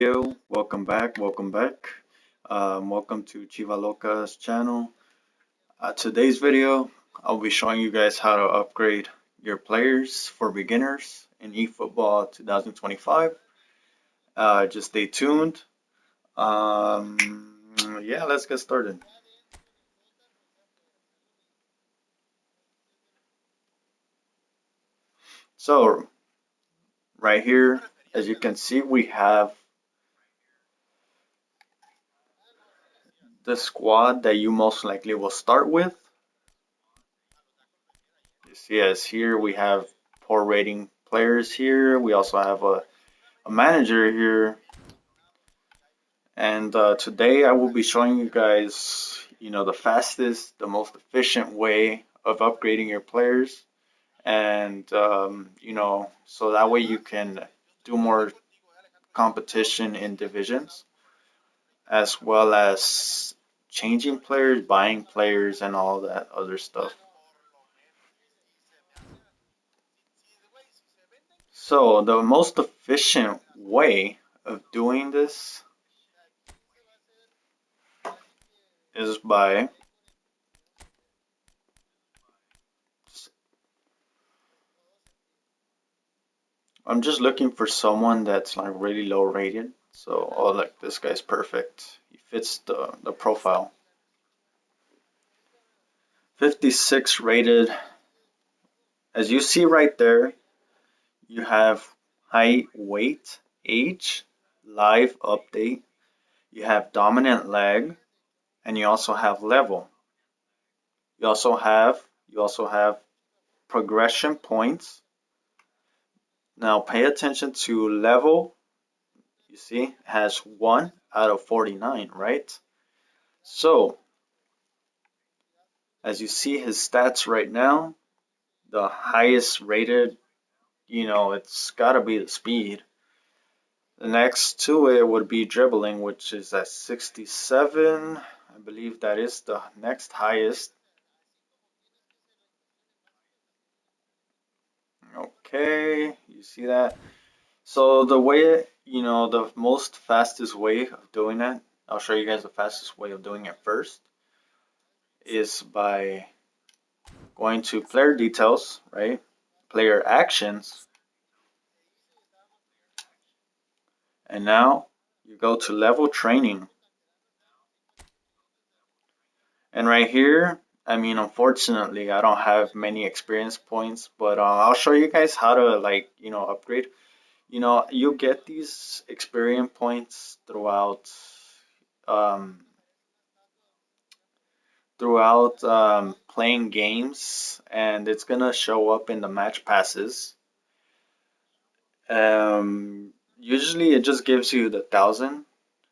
Yo, welcome back, welcome to Chivaloca's channel. Today's video, I'll be showing you guys how to upgrade your players for beginners in eFootball 2025. Just stay tuned. Yeah, let's get started. So, right here, as you can see, we have the squad that you most likely will start with. You see, as here we have poor rating players here. We also have a manager here, and today I will be showing you guys, the fastest, the most efficient way of upgrading your players, and so that way you can do more competition in divisions, as well as changing players, buying players, and all that other stuff. So the most efficient way of doing this is by I'm just looking for someone that's like really low rated. So, oh, like this guy's perfect. He fits the profile. 56 rated. As you see right there, you have height, weight, age, live update. You have dominant leg, and you also have level. You also have progression points. Now pay attention to level. You see, has 1 out of 49, right? So, as you see his stats right now, the highest rated, it's got to be the speed. The next to it would be dribbling, which is at 67. I believe that is the next highest. Okay, you see that? So the way, the most fastest way of doing that, I'll show you guys the fastest way of doing it first, is by going to player details, right? Player actions. And now you go to level training. And right here, I mean, unfortunately, I don't have many experience points, but I'll show you guys how to upgrade. You get these experience points um, throughout playing games, and it's gonna show up in the match passes. Usually, it just gives you the 1,000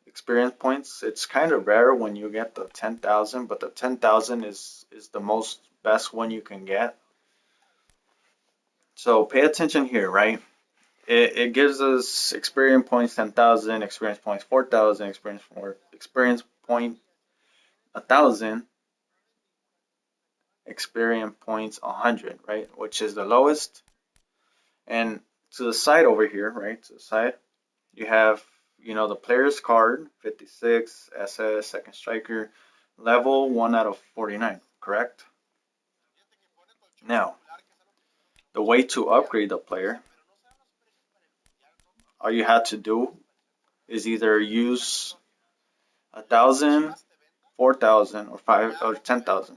experience points. It's kind of rare when you get the 10,000, but the 10,000 is the most best one you can get. So pay attention here, right? It gives us experience points 10,000, experience points 4,000, experience point 1,000, experience points 100, right? Which is the lowest. And to the side over here, right? To the side, you have the player's card, 56, SS, second striker, level 1 out of 49, correct? Now, the way to upgrade the player, all you have to do is either use 1,000, 4,000, or 10,000.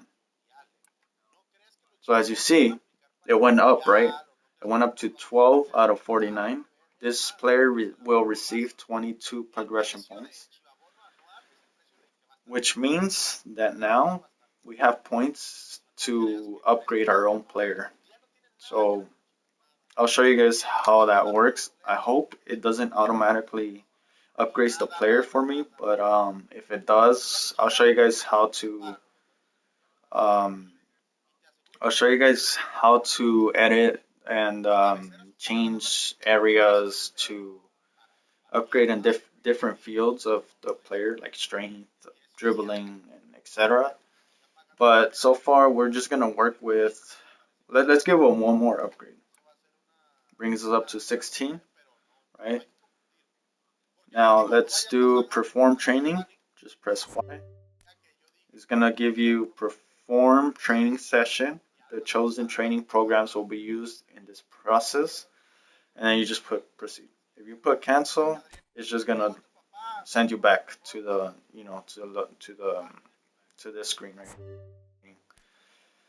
So as you see, it went up, right? It went up to 12 out of 49. This player will receive 22 progression points, which means that now we have points to upgrade our own player. So I'll show you guys how that works. I hope it doesn't automatically upgrade the player for me, but if it does, I'll show you guys how to edit and change areas to upgrade in different fields of the player, like strength, dribbling, and etc. But so far, we're just gonna work with. Let's give them one more upgrade. Brings us up to 16, right? Now let's do perform training. Just press Y. It's gonna give you perform training session. The chosen training programs will be used in this process, and then you just put proceed. If you put cancel, it's just gonna send you back to the to this screen right here.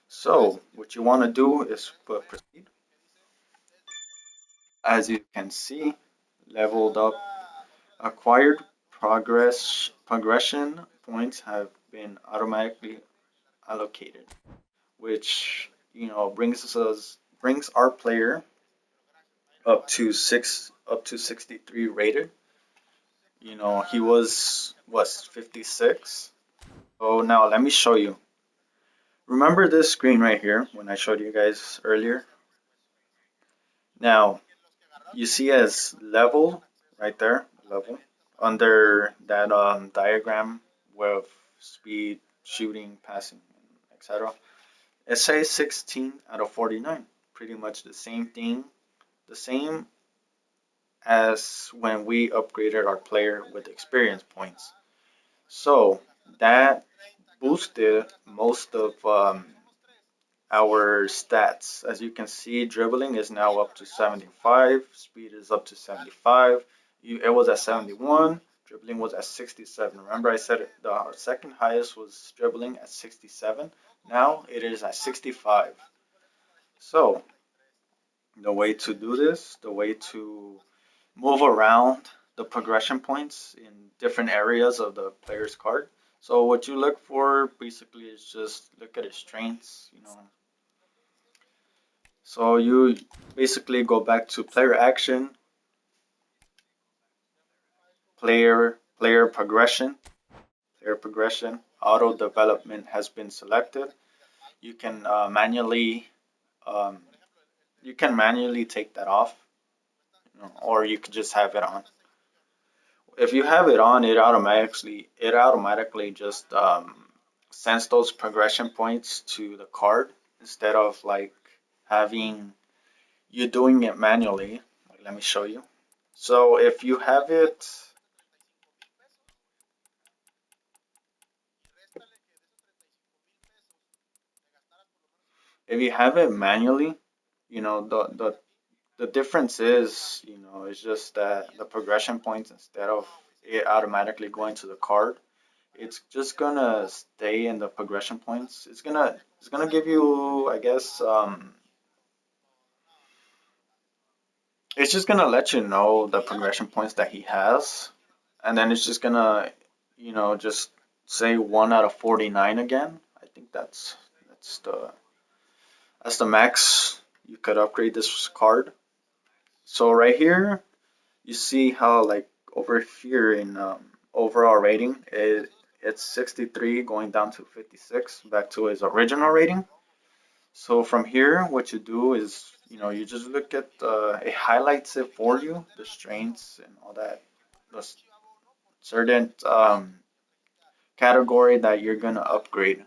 So what you want to do is put proceed. As you can see, leveled up, acquired progression points have been automatically allocated, which brings our player up to 63 rated. He was 56. So now let me show you. Remember this screen right here when I showed you guys earlier? Now you see as level right there, level under that diagram with speed, shooting, passing, etc. It says 16 out of 49. Pretty much the same thing, the same as when we upgraded our player with experience points. So that boosted most of our stats. As you can see, dribbling is now up to 75, speed is up to 75. It was at 71, dribbling was at 67. Remember I said the second highest was dribbling at 67. Now it is at 65. So the way to do this, the way to move around the progression points in different areas of the player's card. So what you look for basically is just look at his strengths. So you basically go back to player action, player progression, auto development has been selected. You can um, manually take that off, or you could just have it on. If you have it on, it automatically just sends those progression points to the card instead of like having you doing it manually. Let me show you. So if you have it manually, the difference is, it's just that the progression points, instead of it automatically going to the card, it's just gonna stay in the progression points. It's gonna give you, I guess, it's just gonna let you know the progression points that he has, and then it's just gonna, just say 1 out of 49 again. I think that's the max you could upgrade this card. So right here, you see how like over here in overall rating, it's 63 going down to 56 back to his original rating. So from here, what you do is, you just look at it highlights it for you, the strengths and all that, the certain category that you're gonna upgrade.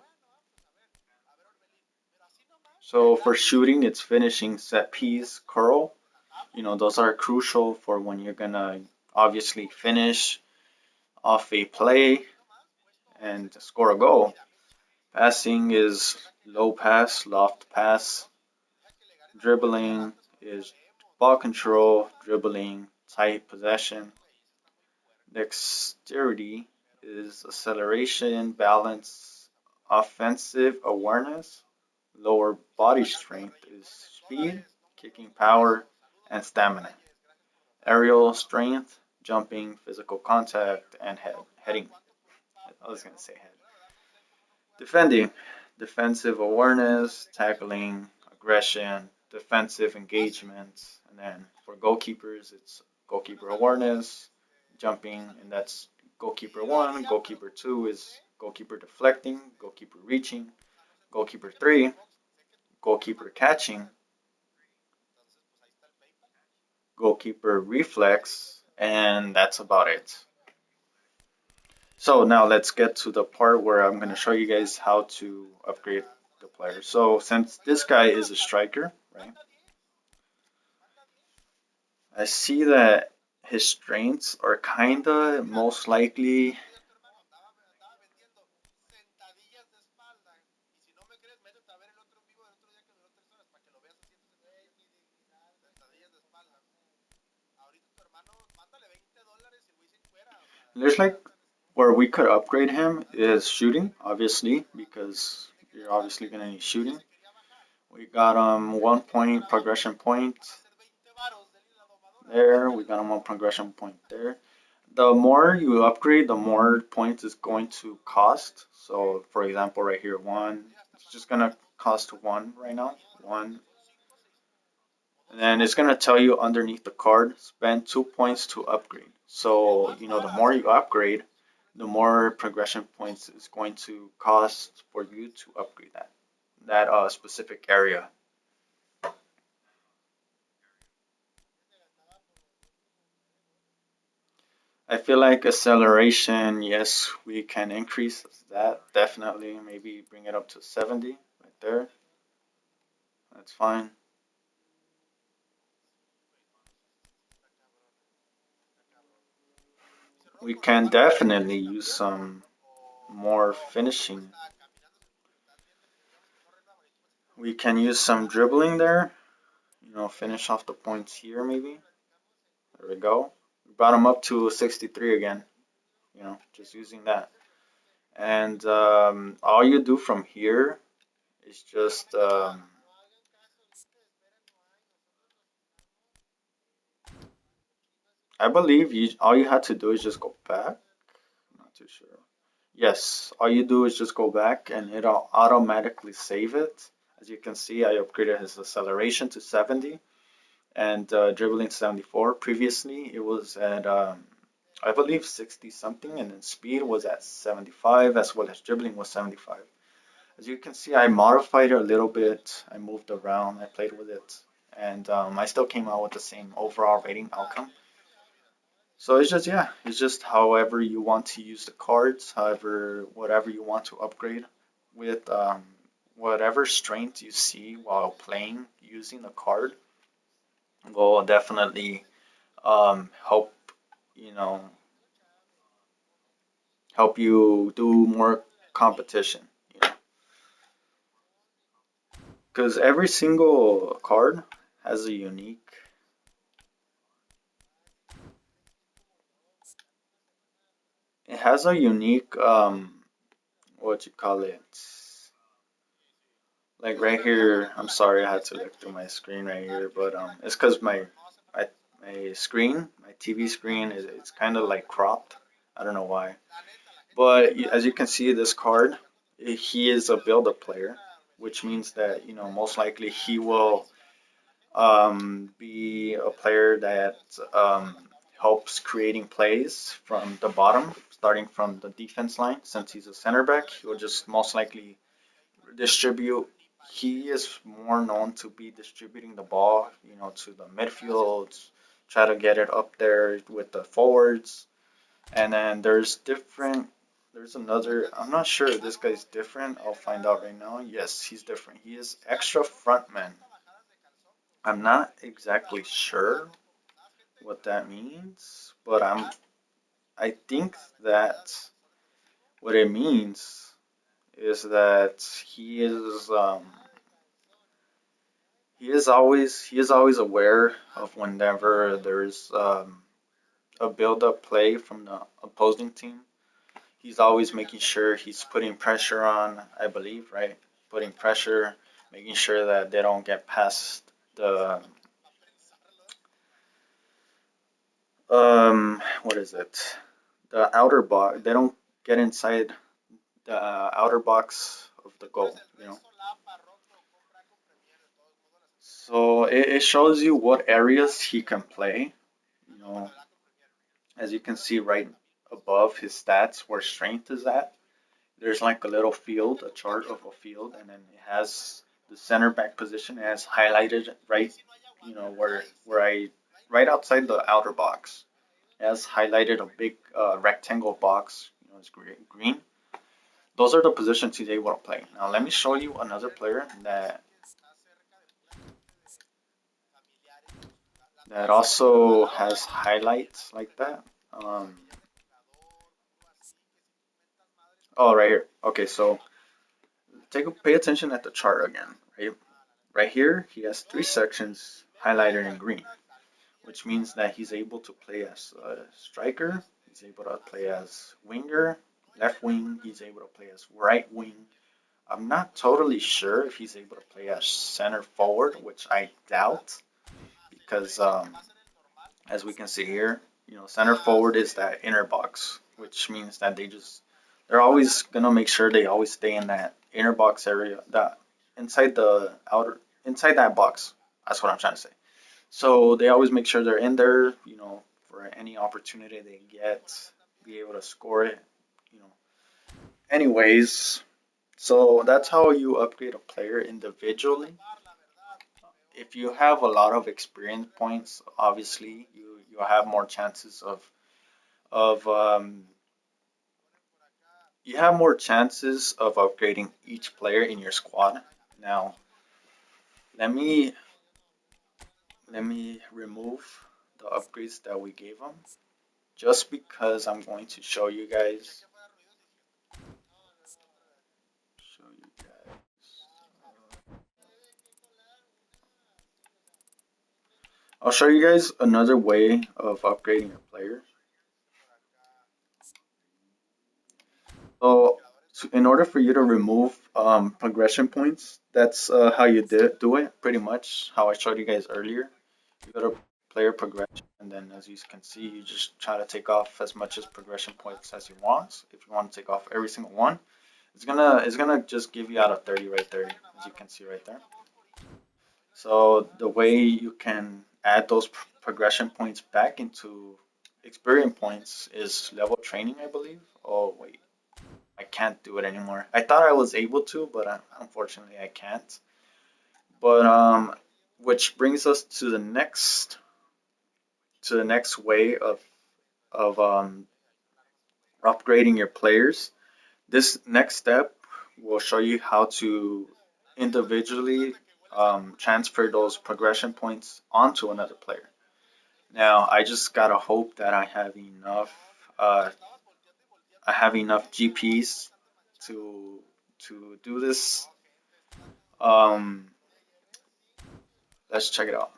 So for shooting, it's finishing, set piece, curl. Those are crucial for when you're gonna obviously finish off a play and score a goal. Passing is low pass, loft pass. Dribbling is ball control, dribbling, tight possession. Dexterity is acceleration, balance, offensive awareness. Lower body strength is speed, kicking power, and stamina. Aerial strength, jumping, physical contact, and heading. I was gonna say head. Defending, defensive awareness, tackling, aggression, defensive engagement, and then for goalkeepers, it's goalkeeper awareness, jumping, and that's goalkeeper 1. Goalkeeper 2 is goalkeeper deflecting, goalkeeper reaching, goalkeeper 3, goalkeeper catching, goalkeeper reflex, and that's about it. So now let's get to the part where I'm going to show you guys how to upgrade the player. So since this guy is a striker, right? I see that his strengths are kinda most likely. There's like where we could upgrade him is shooting, obviously, because you're obviously gonna need shooting. We got 1 point progression point there. We got 1 progression point there. The more you upgrade, the more points it's going to cost. So, for example, right here, one. It's just gonna cost one right now. One. And then it's gonna tell you underneath the card, spend 2 points to upgrade. So, the more you upgrade, the more progression points is going to cost for you to upgrade that specific area. I feel like acceleration, yes, we can increase that definitely. Maybe bring it up to 70 right there. That's fine. We can definitely use some more finishing. We can use some dribbling there. Finish off the points here maybe. There we go. We brought him up to 63 again. Just using that. And all you do from here is just I believe all you had to do is just go back. I'm not too sure. Yes, all you do is just go back and it'll automatically save it. As you can see, I upgraded his acceleration to 70 and dribbling to 74. Previously, it was at I believe 60 something, and then speed was at 75 as well as dribbling was 75. As you can see, I modified it a little bit. I moved around, I played with it, and I still came out with the same overall rating outcome. So it's just however you want to use the cards, however, whatever you want to upgrade with whatever strength you see while playing using the card will definitely help, you know, help you do more competition. Because every single card has a unique. It has a unique what you call it, like right here. I'm sorry, I had to look through my screen right here, but it's because my screen, my TV screen is it's kind of like cropped. I don't know why, but as you can see, this card, he is a build-up player, which means that most likely he will be a player that helps creating plays from the bottom, starting from the defense line. Since he's a center back, he will just most likely distribute. He is more known to be distributing the ball, to the midfield, try to get it up there with the forwards. And then there's another, I'm not sure if this guy's different. I'll find out right now. Yes, he's different. He is extra frontman. I'm not exactly sure what that means, but I think that what it means is that he is always aware of whenever there's a build-up play from the opposing team. He's always making sure he's putting pressure on, I believe, right? Putting pressure, making sure that they don't get past the what is it? The outer box. They don't get inside the outer box of the goal. So it shows you what areas he can play. You know, as you can see right above his stats, where strength is at. There's like a little field, a chart of a field, and then it has the center back position. It has highlighted right, where I right outside the outer box. It has highlighted a big rectangle box. It's green. Those are the positions he's able to play. Now let me show you another player that that also has highlights like that. Oh, right here. Okay, so pay attention at the chart again. Right here, he has three sections highlighted in green, which means that he's able to play as a striker, he's able to play as winger, left wing, he's able to play as right wing. I'm not totally sure if he's able to play as center forward, which I doubt, because as we can see here, center forward is that inner box, which means that they're always gonna make sure they always stay in that inner box area, that inside that box. That's what I'm trying to say. So they always make sure they're in there, for any opportunity they get, be able to score it, you know. Anyways, so that's how you upgrade a player individually. If you have a lot of experience points, obviously you have more chances of you have more chances of upgrading each player in your squad. Now, let me remove the upgrades that we gave them, just because I'm going to show you guys. I'll show you guys another way of upgrading your player. So, in order for you to remove progression points, that's how you do it, pretty much how I showed you guys earlier. You go to player progression, and then as you can see, you just try to take off as much as progression points as you want. If you want to take off every single one, it's gonna just give you out of 30 right there, as you can see right there. So the way you can add those progression points back into experience points is level training, I believe. Oh wait, I can't do it anymore. I thought I was able to, but unfortunately I can't. But which brings us to the next way of upgrading your players. This next step will show you how to individually transfer those progression points onto another player. Now, I just gotta hope that I have enough GPs to do this. Let's check it out.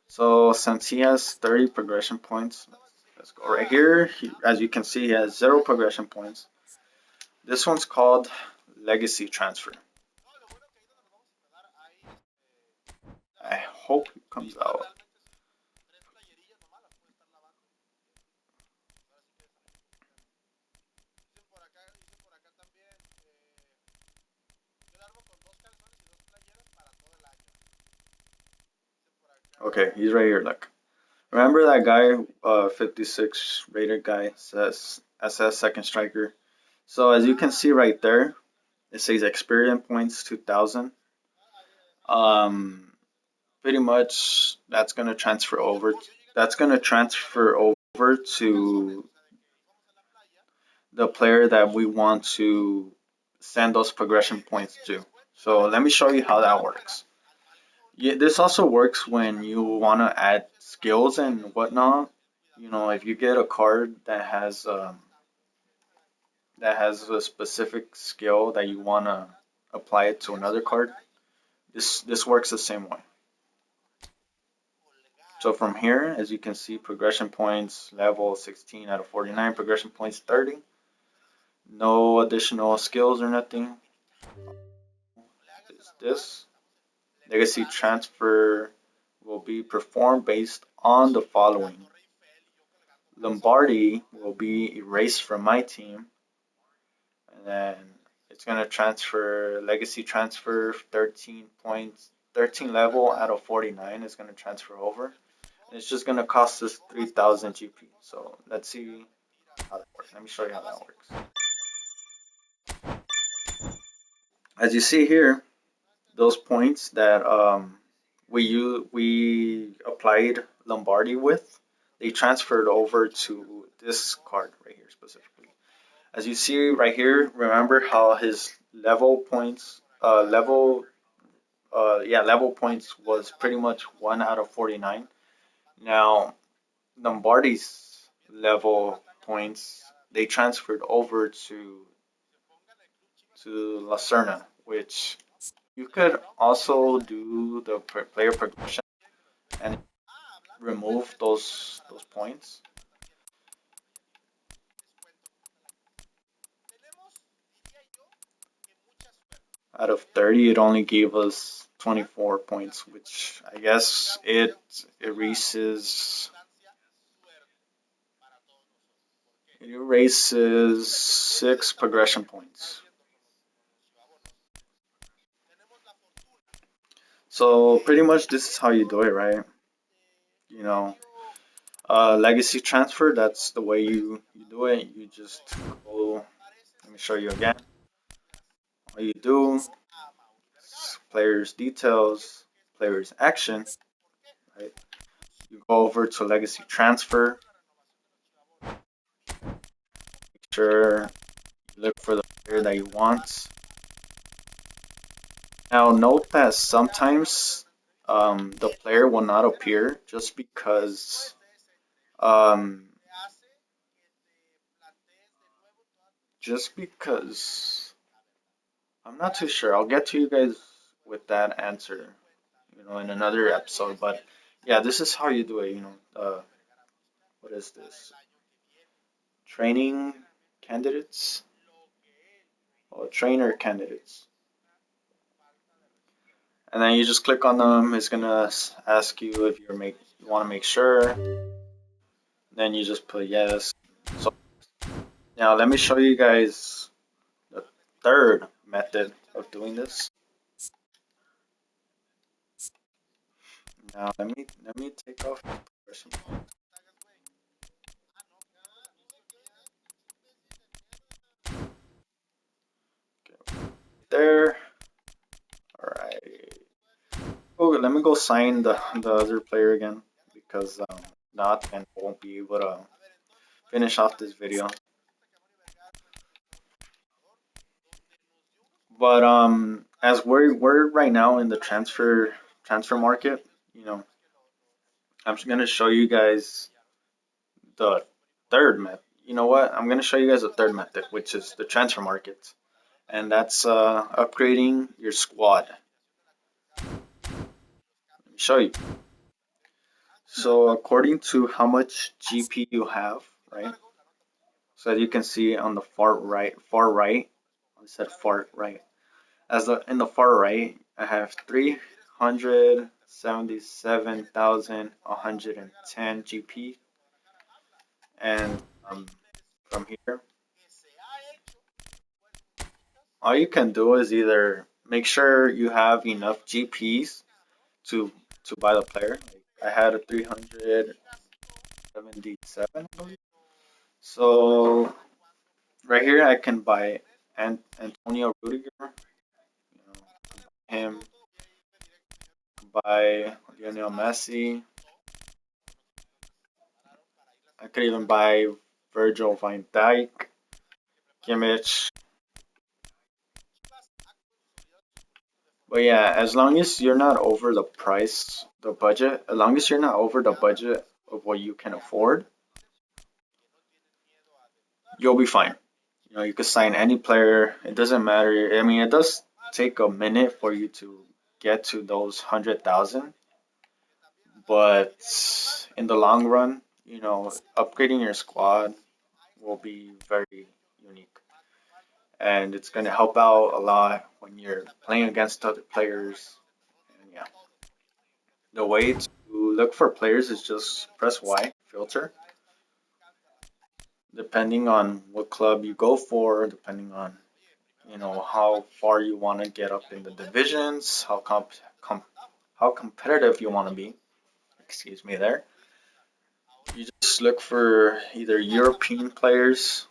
So since he has 30 progression points, let's go right here. As you can see, he has 0 progression points. This one's called legacy transfer. I hope it comes out. Okay, he's right here. Look, remember that guy, 56 rated guy, says SS second striker. So as you can see right there, it says experience points 2000. Pretty much that's gonna transfer over. That's gonna transfer over to the player that we want to send those progression points to. So let me show you how that works. Yeah, this also works when you want to add skills and whatnot. If you get a card that has a specific skill that you want to apply it to another card, this works the same way. So from here, as you can see, progression points level 16 out of 49, progression points 30. No additional skills or nothing. Is this legacy transfer will be performed based on the following. Lombardi will be erased from my team, and then it's going to transfer legacy transfer 13 points, 13 level out of 49 is going to transfer over. And it's just going to cost us 3000 GP. So let's see how that works. Let me show you how that works. As you see here, those points that we applied Lombardi with, they transferred over to this card right here specifically. As you see right here, remember how his level points, level level points was pretty much 1 out of 49. Now, Lombardi's level points, they transferred over to Lacerna, which you could also do the player progression and remove those points. Out of 30, it only gave us 24 points, which I guess it erases 6 progression points. So pretty much this is how you do it, right? You know, legacy transfer, that's the way you do it. You just go, let me show you again. All you do, players details, players action, right? You go over to legacy transfer, make sure you look for the player that you want. Now note that sometimes the player will not appear just because um, I'm not too sure. I'll get to you guys with that answer, in another episode. But yeah, this is how you do it. What is this? Training candidates or trainer candidates. And then you just click on them. It's gonna ask you if you want to make sure. Then you just put yes. So now let me show you guys the third method of doing this. Now let me take off the person. Okay, there. All right. Oh, let me go sign the other player again because not and I won't be able to finish off this video. But as we're right now in the transfer market, I'm just gonna show you guys the third method. You know what? I'm gonna show you guys the third method, which is the transfer market, and that's upgrading your squad. Let me show you. So according to how much GP you have, right? So as you can see on the far right, I said far right. In the far right, I have 377,110 GP, and from here, all you can do is either make sure you have enough GPs to buy the player. Like I had a 377, I believe. So right here, I can buy Antonio Rudiger, him, buy Lionel Messi. I could even buy Virgil van Dijk, Kimmich. But yeah, as long as you're not over the budget, as long as you're not over the budget of what you can afford, you'll be fine. You could sign any player. It doesn't matter. I mean, it does take a minute for you to get to those 100,000, but in the long run, upgrading your squad will be very unique. And it's going to help out a lot when you're playing against other players. And yeah, the way to look for players is just press Y, filter. Depending on what club you go for, depending on how far you want to get up in the divisions, how competitive you want to be. Excuse me there. You just look for either European players.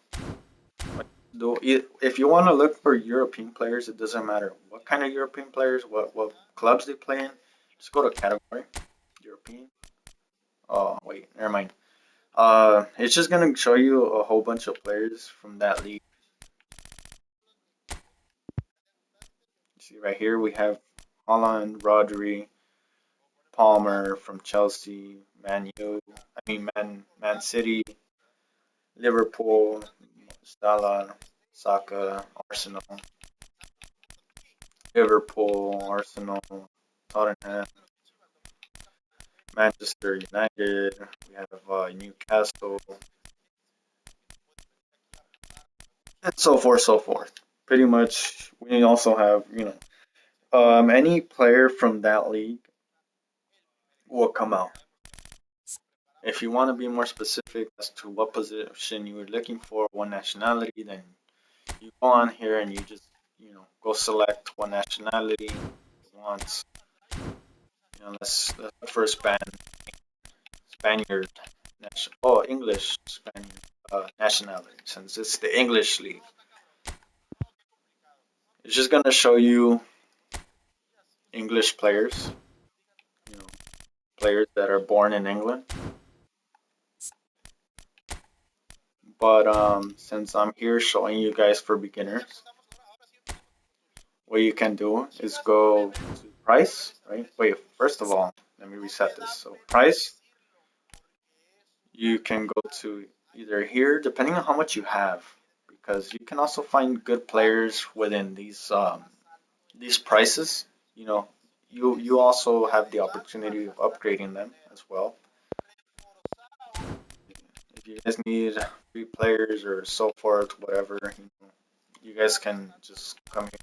If you want to look for European players, it doesn't matter what kind of European players, what clubs they play in. Just go to category, European. Oh wait, never mind. It's just gonna show you a whole bunch of players from that league. See right here we have Holland, Rodri, Palmer from Chelsea, Man City, Liverpool, Salah, Saka, Arsenal, Liverpool, Arsenal, Tottenham, Manchester United. We have Newcastle, and so forth, so forth. Pretty much, we also have any player from that league will come out. If you want to be more specific as to what position you are looking for, what nationality, then you go on here and you just go select what nationality you want. Let's look for Spaniard, English Spaniard nationality, since it's the English league. It's just gonna show you English players, players that are born in England. But since I'm here showing you guys for beginners, what you can do is go to price, right? Wait, first of all, let me reset this. So price, you can go to either here, depending on how much you have, because you can also find good players within these prices. You also have the opportunity of upgrading them as well. If you guys need free players or so forth, whatever, you guys can just come here.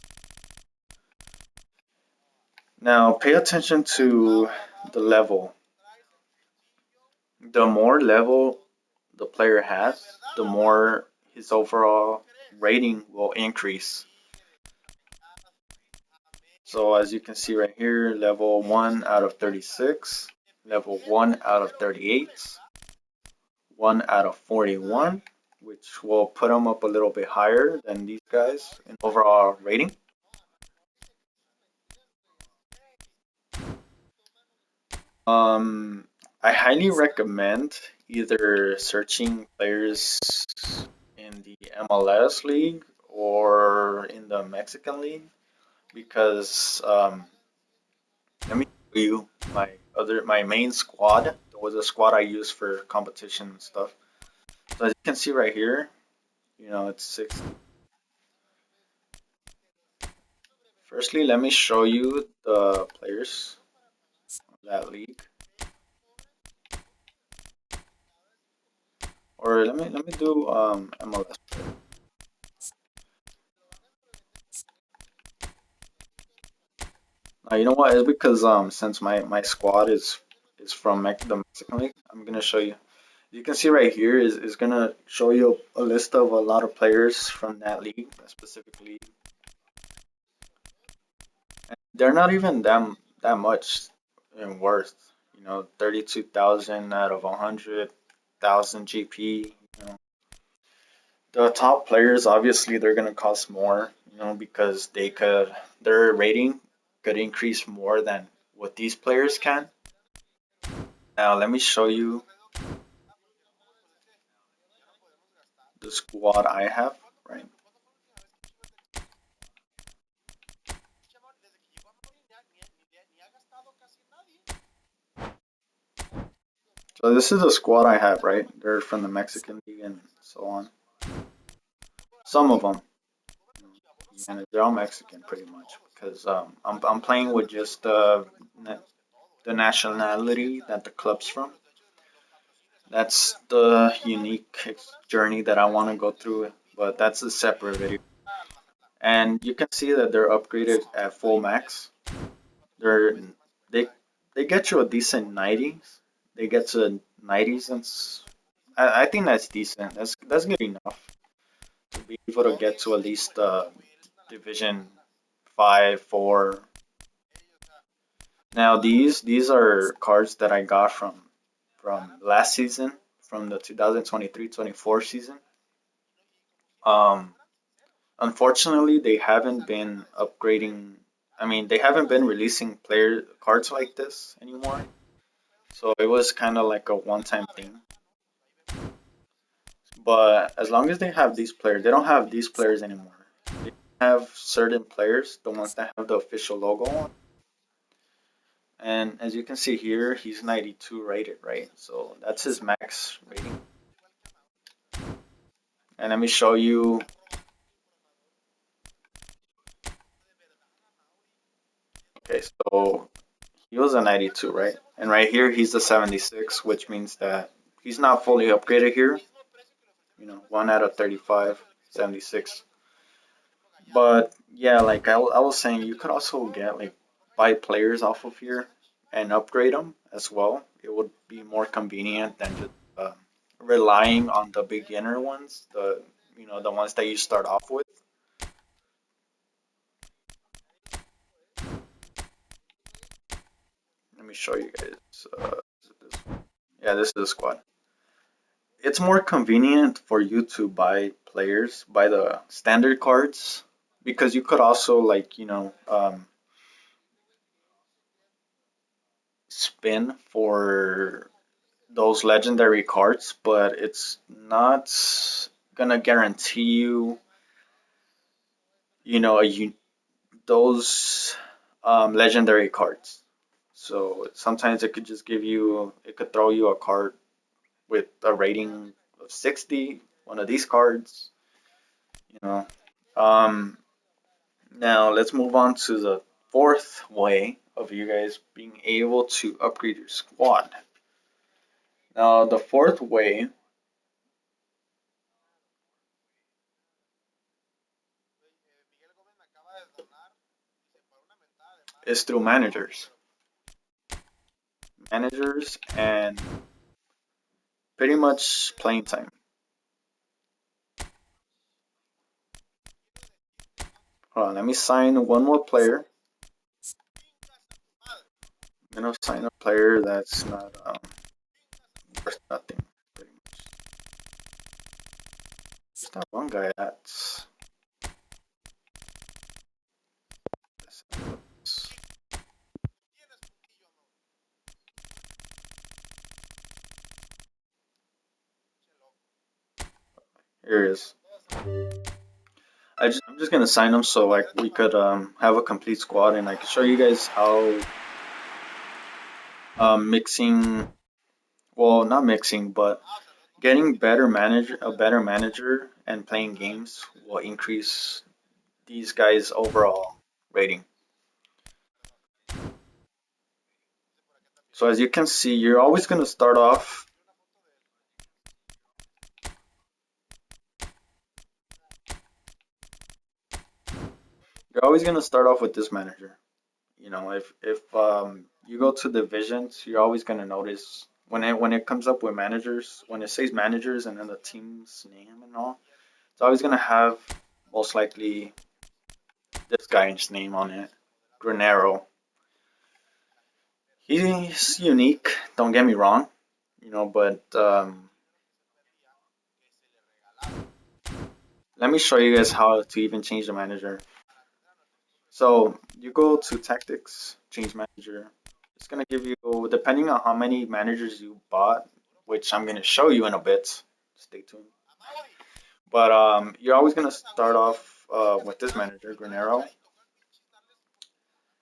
Now pay attention to the level. The more level the player has, the more his overall rating will increase. So as you can see right here, level 1 out of 36, level 1 out of 38, 1 out of 41, which will put them up a little bit higher than these guys in overall rating. I highly recommend either searching players in the MLS league or in the Mexican league, because let me show you my main squad. That was a squad I used for competition and stuff. So as you can see right here, it's 60. Firstly, let me show you the players of that league. Or let me do MLS. You know what? It's because since my squad is from the Mexican league, I'm gonna show you. You can see right here is gonna show you a list of a lot of players from that league, that specific league. And they're not even that much in worth. 32,000 out of 100,000 GP. The top players, obviously, they're gonna cost more, because their rating could increase more than what these players can. Now let me show you the squad I have, right? So this is the squad I have, right? They're from the Mexican league and so on. Some of them, and they're all Mexican pretty much, because I'm playing with just the nationality that the club's from. That's the unique journey that I want to go through, but that's a separate video. And you can see that they're upgraded at full max. They they get you a decent 90s. They get to 90s, and I think that's decent. That's good enough to be able to get to at least Division 5, 4. Now these are cards that I got from last season, from the 2023-24 season. Unfortunately, they haven't been upgrading. I mean, they haven't been releasing player cards like this anymore. So it was kind of like a one-time thing. But as long as they have these players, they don't have these players anymore. They have certain players, the ones that have the official logo on. And as you can see here, he's 92 rated, right? So that's his max rating. And let me show you. Okay, so he was a 92, right? And right here, he's a 76, which means that he's not fully upgraded here. 1 out of 35, 76. But yeah, like I was saying, you could also get like buy players off of here and upgrade them as well. It would be more convenient than just relying on the beginner ones, the ones that you start off with. Let me show you guys. Is it this one? Yeah, this is the squad. It's more convenient for you to buy players, buy the standard cards, because you could also like spin for those legendary cards, but it's not gonna guarantee you, you know, those legendary cards. So sometimes it could throw you a card with a rating of 60, one of these cards, you know. Um, Now let's move on to the fourth way of you guys being able to upgrade your squad. Now the fourth way is through managers. Managers and pretty much playing time. Hold on, let me sign one more player. I'm gonna sign a player that's not worth nothing. Pretty much. There's that one guy that's here it is. I'm just gonna sign them so like we could have a complete squad and I can show you guys how mixing, well, not mixing, but getting a better manager and playing games will increase these guys' overall rating. So as you can see, you're always gonna start off with this manager. If you go to divisions, you're always gonna notice when it comes up with managers, when it says managers and then the team's name and all, it's always gonna have most likely this guy's name on it, Granero. He's unique. Don't get me wrong, but let me show you guys how to even change the manager. So you go to tactics, change manager. It's gonna give you, depending on how many managers you bought, which I'm gonna show you in a bit. Stay tuned. But you're always gonna start off with this manager, Granero.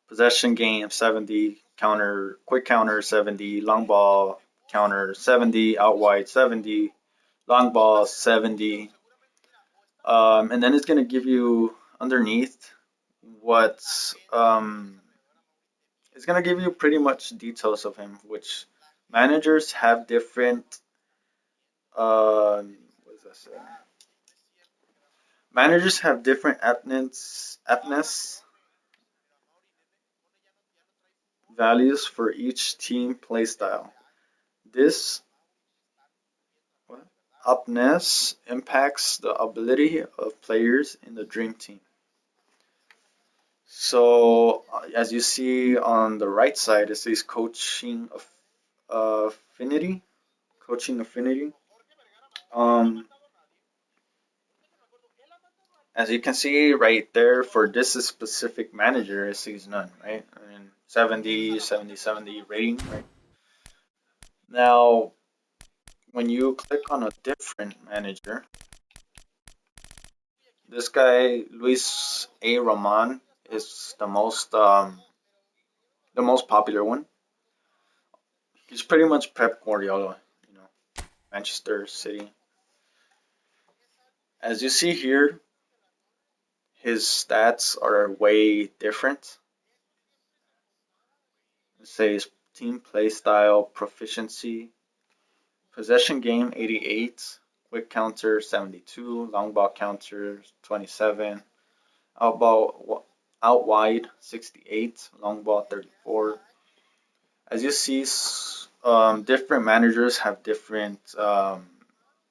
Possession game 70, counter, quick counter 70, long ball counter 70, out wide 70, long ball 70. And then it's gonna give you underneath what's it's gonna give you pretty much details of him, which managers have different what does that say? Managers have different aptness values for each team playstyle. This aptness impacts the ability of players in the dream team. So as you see on the right side, it says affinity, coaching affinity. Um, as you can see right there, for this specific manager, it says none, right? I mean, 70, 70, 70 rating, right? Now, when you click on a different manager, this guy, Luis A. Roman, is the most popular one. He's pretty much Pep Guardiola, you know, Manchester City. As you see here, his stats are way different. It says team play style, proficiency, possession game 88, quick counter 72, long ball counter 27, out wide 68, long ball 34. As you see, different managers have different.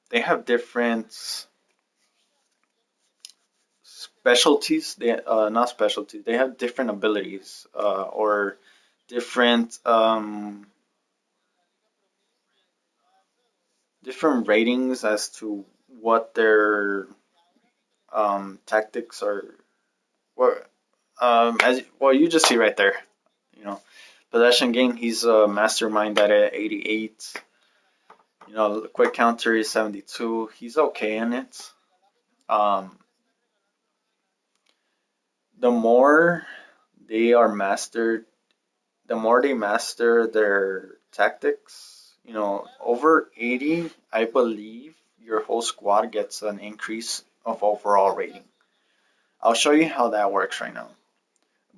They have different specialties. They not specialties. They have different abilities or different different ratings as to what their tactics are. What as well you just see right there. You know, possession game. He's a mastermind at 88. You know, quick counter is 72. He's okay in it. Um, the more they are mastered, the more they master their tactics, you know, over 80, I believe your whole squad gets an increase of overall rating. I'll show you how that works right now.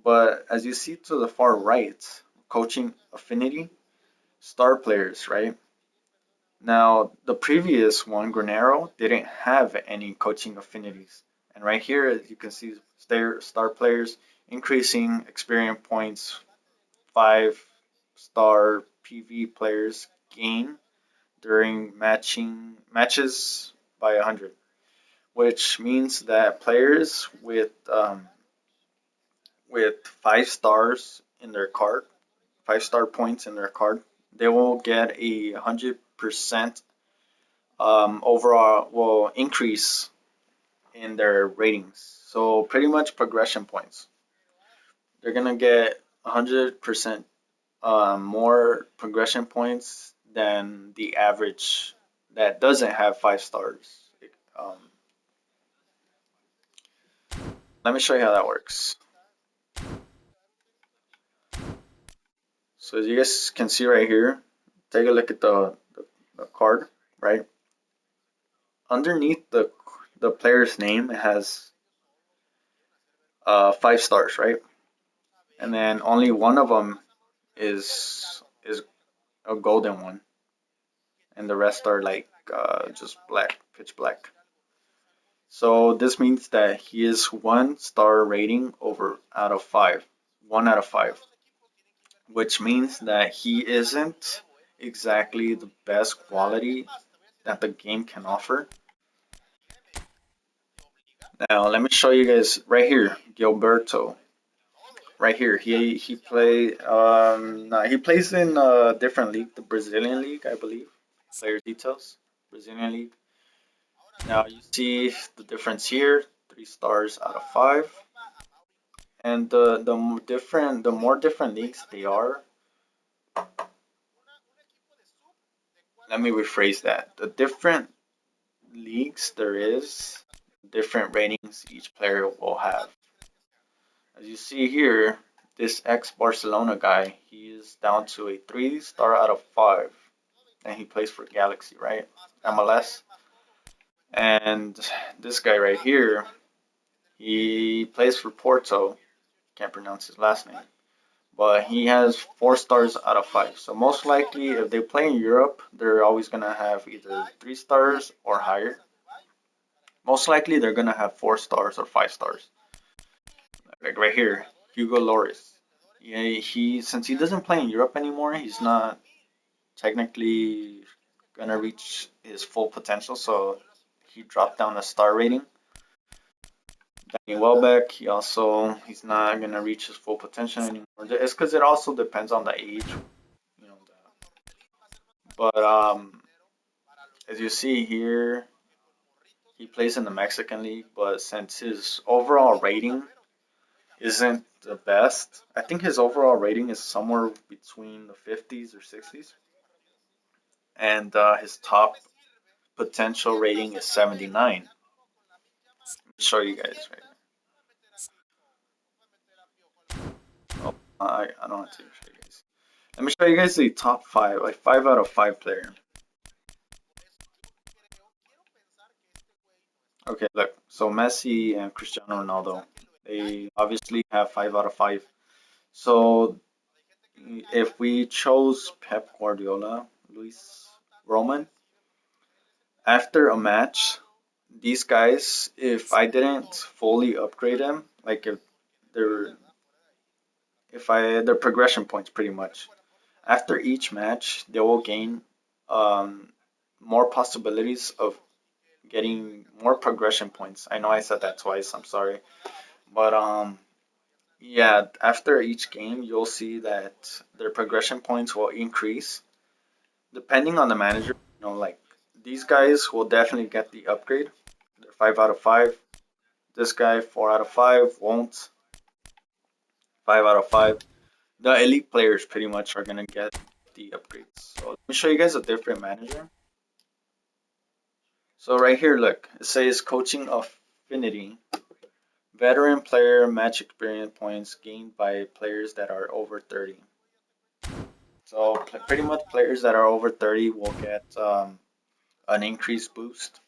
But as you see to the far right, coaching affinity, star players, right? Now, the previous one, Granero, didn't have any coaching affinities. And right here, as you can see, star players increasing experience points, 5-star PV players gain during matches by 100, which means that players with 5 stars in their card, 5-star points in their card, they will get a 100% overall will increase in their ratings. So pretty much progression points. They're gonna get 100% more progression points than the average that doesn't have 5 stars. Um, Let me show you how that works. So as you guys can see right here, take a look at the card, right? Underneath the player's name, it has 5 stars, right? And then only one of them is a golden one, and the rest are like just black, pitch black. So this means that he is 1 star rating over out of 5, 1 out of 5, which means that he isn't exactly the best quality that the game can offer. Now let me show you guys right here, Gilberto. Right here, he plays in a different league, the Brazilian league, I believe. Player details, Brazilian league. Now you see the difference here, 3 stars out of 5. And the more different leagues they are, let me rephrase that. The different leagues there is, different ratings each player will have. As you see here, this ex-Barcelona guy, he is down to a 3 star out of 5. And he plays for Galaxy, right? MLS. And this guy right here, he plays for Porto. Can't pronounce his last name. But he has 4 stars out of 5. So most likely, if they play in Europe, they're always gonna have either 3 stars or higher. Most likely, they're gonna have 4 stars or 5 stars. Like right here, Hugo Lloris. Yeah, since he doesn't play in Europe anymore, he's not technically gonna reach his full potential. So he dropped down a star rating. Danny Welbeck, he's not gonna reach his full potential anymore. It's because it also depends on the age, you know. But as you see here, he plays in the Mexican League, but since his overall rating isn't the best, I think his overall rating is somewhere between the 50s or 60s, and his top potential rating is 79. Let me show you guys right now. Oh, I don't have to show you guys. Let me show you guys the top 5, like 5 out of 5 player. Okay, look. So Messi and Cristiano Ronaldo, they obviously have 5 out of 5. So if we chose Pep Guardiola, Luis Roman, after a match, these guys, if I didn't fully upgrade them, like they're if I their progression points pretty much. After each match, they will gain um, more possibilities of getting more progression points. I know I said that twice. I'm sorry, but yeah. After each game, you'll see that their progression points will increase depending on the manager. Like these guys will definitely get the upgrade. They're 5 out of 5. This guy 4 out of 5 won't. 5 out of 5. The elite players pretty much are gonna get the upgrades. So let me show you guys a different manager. So right here, look, it says coaching affinity. Veteran player match experience points gained by players that are over 30. So pretty much players that are over 30 will get an increased boost.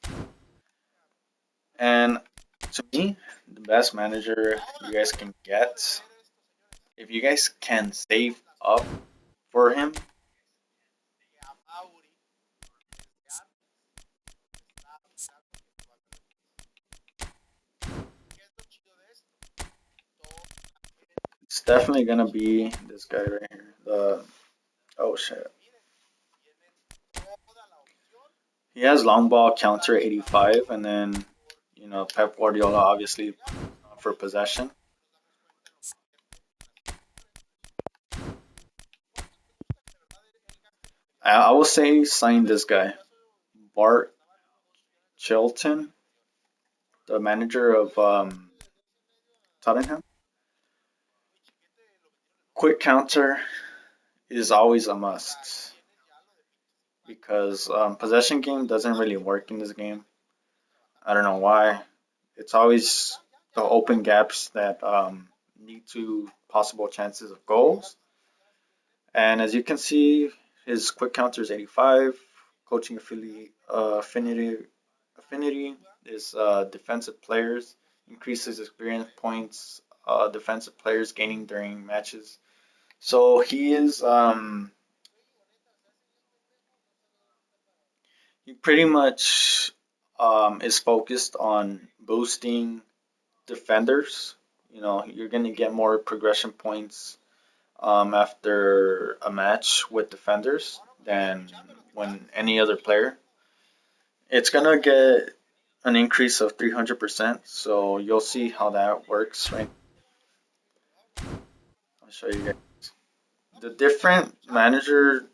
And to me, the best manager you guys can get, if you guys can save up for him, it's definitely gonna be this guy right here. The oh shit. He has long ball counter 85, and then Pep Guardiola obviously for possession. I will say sign this guy, Bart Chilton, the manager of Tottenham. Quick counter is always a must because possession game doesn't really work in this game. I don't know why. It's always the open gaps that lead to possible chances of goals. And as you can see, his quick counter is 85. Coaching affinity is defensive players, increases experience points, defensive players gaining during matches. So he pretty much is focused on boosting defenders. You're gonna get more progression points after a match with defenders than when any other player. It's gonna get an increase of 300%. So you'll see how that works, right? I'll show you guys. The different manager,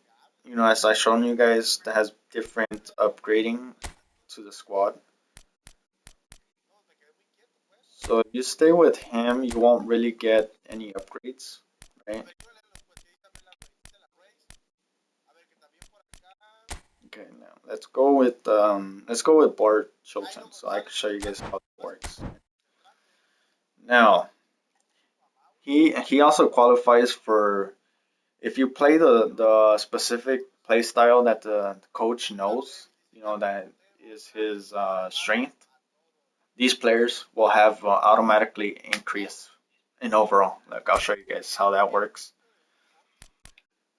as I shown you guys, that has different upgrading to the squad. So if you stay with him, you won't really get any upgrades, right? Okay, now let's go with Bart Chilton, so I can show you guys how it works. Now he also qualifies for if you play the specific play style that the coach knows, that is his strength. These players will have automatically increase in overall. Like I'll show you guys how that works.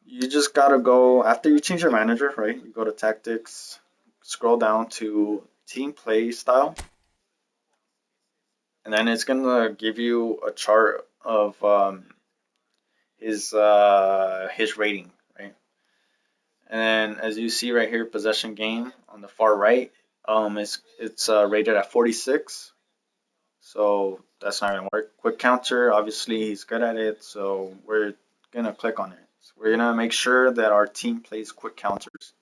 You just gotta go after you change your manager, right? You go to tactics, scroll down to team play style, and then it's gonna give you a chart of his rating, right? And then as you see right here, possession game on the far right, it's rated at 46, so that's not gonna work. Quick counter, obviously he's good at it, so we're gonna click on it. So we're gonna make sure that our team plays quick counters.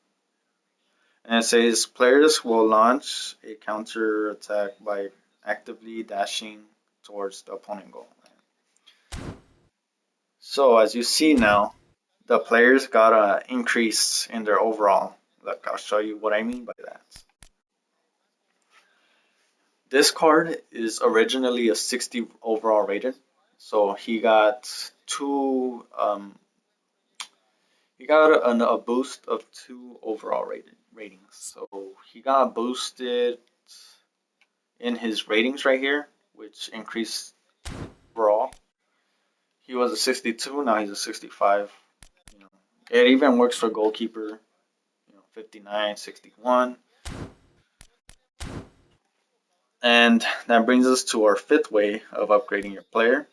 And it says players will launch a counter attack by actively dashing towards the opponent goal. So as you see now, the players got an increase in their overall. Look, I'll show you what I mean by that. This card is originally a 60 overall rated, so he got two he got a boost of 2 overall ratings. So he got boosted in his ratings right here, which increased overall. He was a 62, now he's a 65. You know, it even works for goalkeeper. 59, 61. And that brings us to our 5th way of upgrading your player.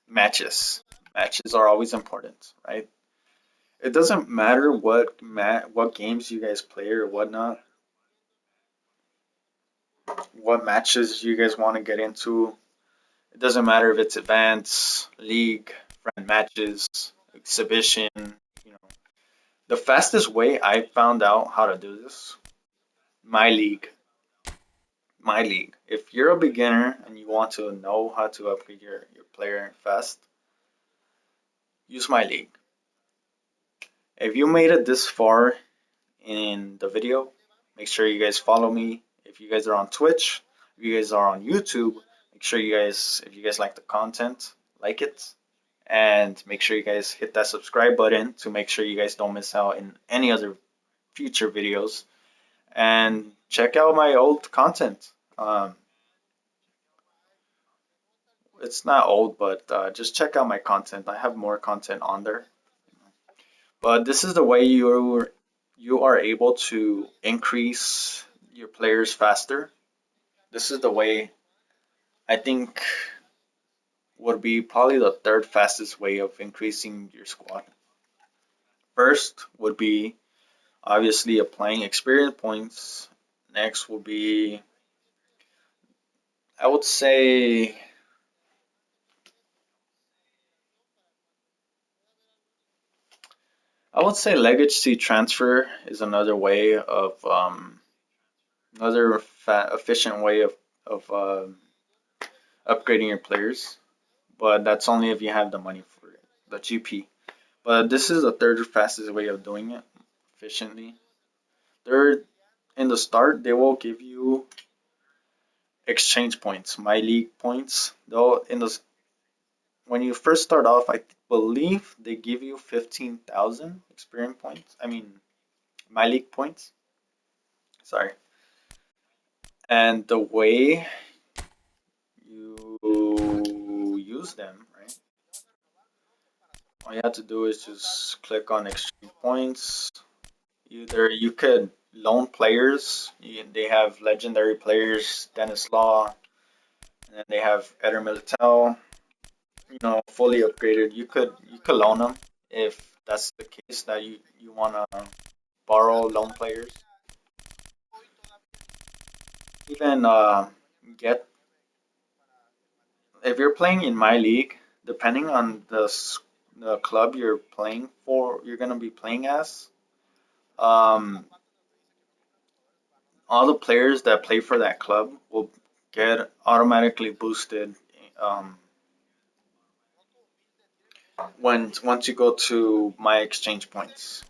Matches. Matches are always important, right? It doesn't matter what games you guys play or whatnot, what matches you guys want to get into. It doesn't matter if it's events, league, friend matches, exhibition. The fastest way I found out how to do this, my league. My league. If you're a beginner and you want to know how to upgrade your player fast, use my league. If you made it this far in the video, make sure you guys follow me. If you guys are on Twitch, if you guys are on YouTube, make sure you guys, if you guys like the content, like it. And make sure you guys hit that subscribe button to make sure you guys don't miss out in any other future videos. And check out my old content. It's not old, but just check out my content. I have more content on there. But this is the way you are able to increase your players faster. This is the way I think would be probably the 3rd fastest way of increasing your squad. First would be obviously applying experience points. Next will be, I would say, legacy transfer is another way of another efficient way of upgrading your players, but that's only if you have the money for it, the GP. But this is the 3rd fastest way of doing it efficiently. Third, in the start, they will give you exchange points, my league points. Though when you first start off, I believe they give you 15,000 experience points. I mean, my league points. Sorry. And the way you use them, right? All you have to do is just click on exchange points. Either you could loan players. They have legendary players, Dennis Law, and then they have Eder Militao. Fully upgraded. You could loan them if that's the case that you wanna borrow loan players. Even get if you're playing in my league, depending on the club you're playing for, you're gonna be playing as. Um, all the players that play for that club will get automatically boosted once you go to my exchange points.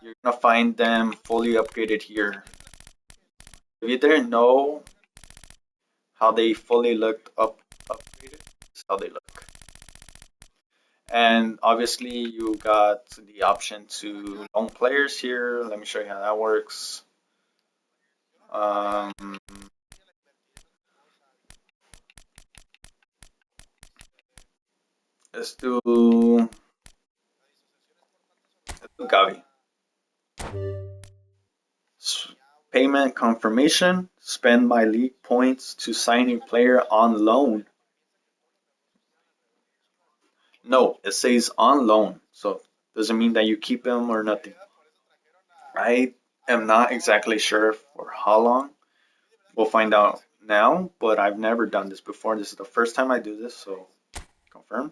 You're gonna find them fully upgraded here. If you didn't know how they fully looked upgraded, this is how they look. And obviously you got the option to loan players here. Let me show you how that works. Let's do Gavi. Payment confirmation. Spend my league points to sign a player on loan. No, it says on loan, so doesn't mean that you keep him or nothing. I am not exactly sure for how long. We'll find out now, but I've never done this before. This is the first time I do this, so confirm.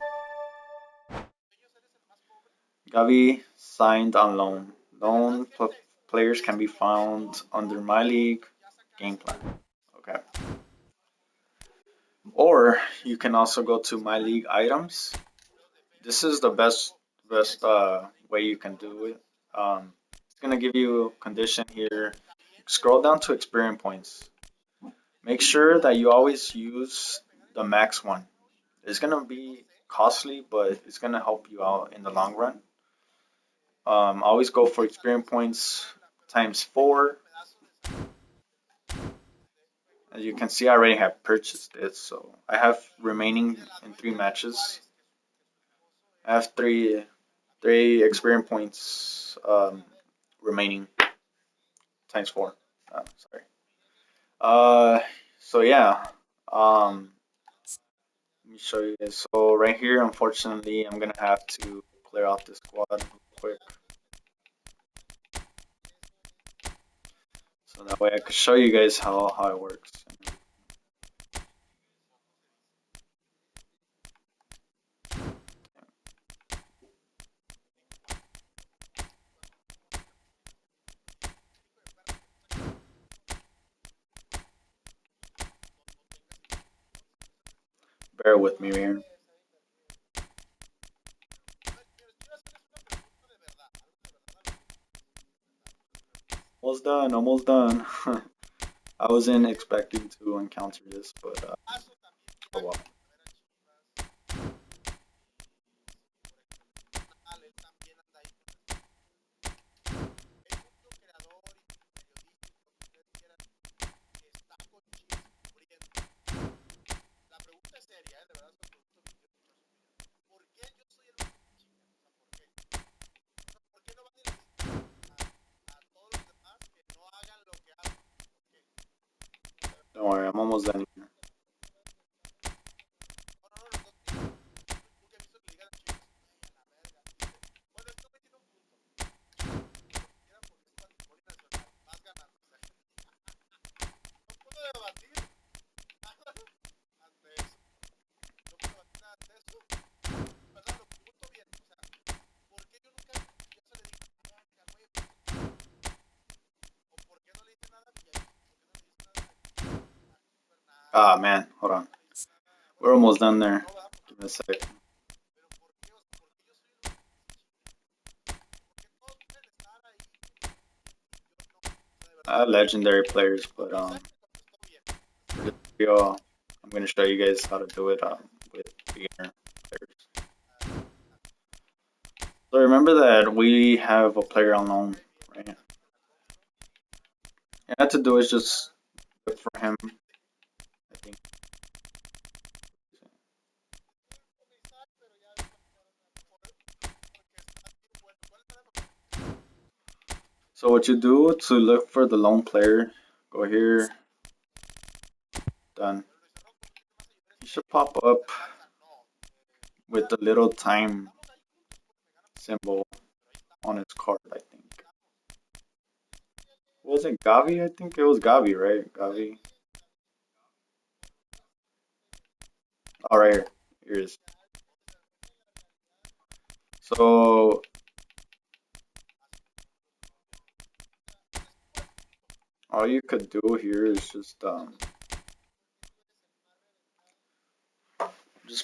Gavi signed on loan. Loan players can be found under my league game plan. Okay. Or you can also go to my league items. This is the best way you can do it. It's gonna give you a condition here. Scroll down to experience points. Make sure that you always use the max one. It's gonna be costly, but it's gonna help you out in the long run. Always go for experience points times 4. As you can see, I already have purchased it, so I have remaining in 3 matches. I have three experience points remaining times 4. Sorry. So yeah. Let me show you guys. So right here, unfortunately, I'm gonna have to clear out this squad real quick, so that way I can show you guys how it works. Bear with me here. Almost done, almost done. I wasn't expecting to encounter this, but oh well. Don't worry, I'm almost done here. Ah man, hold on. We're almost done there. Give me a sec. Legendary players, but for this video, I'm gonna show you guys how to do it with beginner players. So remember that we have a player on loan, right? All you have to do is just look for him. I think. So what you do to look for the loan player, go here, done. He should pop up with the little time symbol on his card, I think. Was it Gavi? I think it was Gavi, right? Gavi. All right, here it is. So all you could do here is just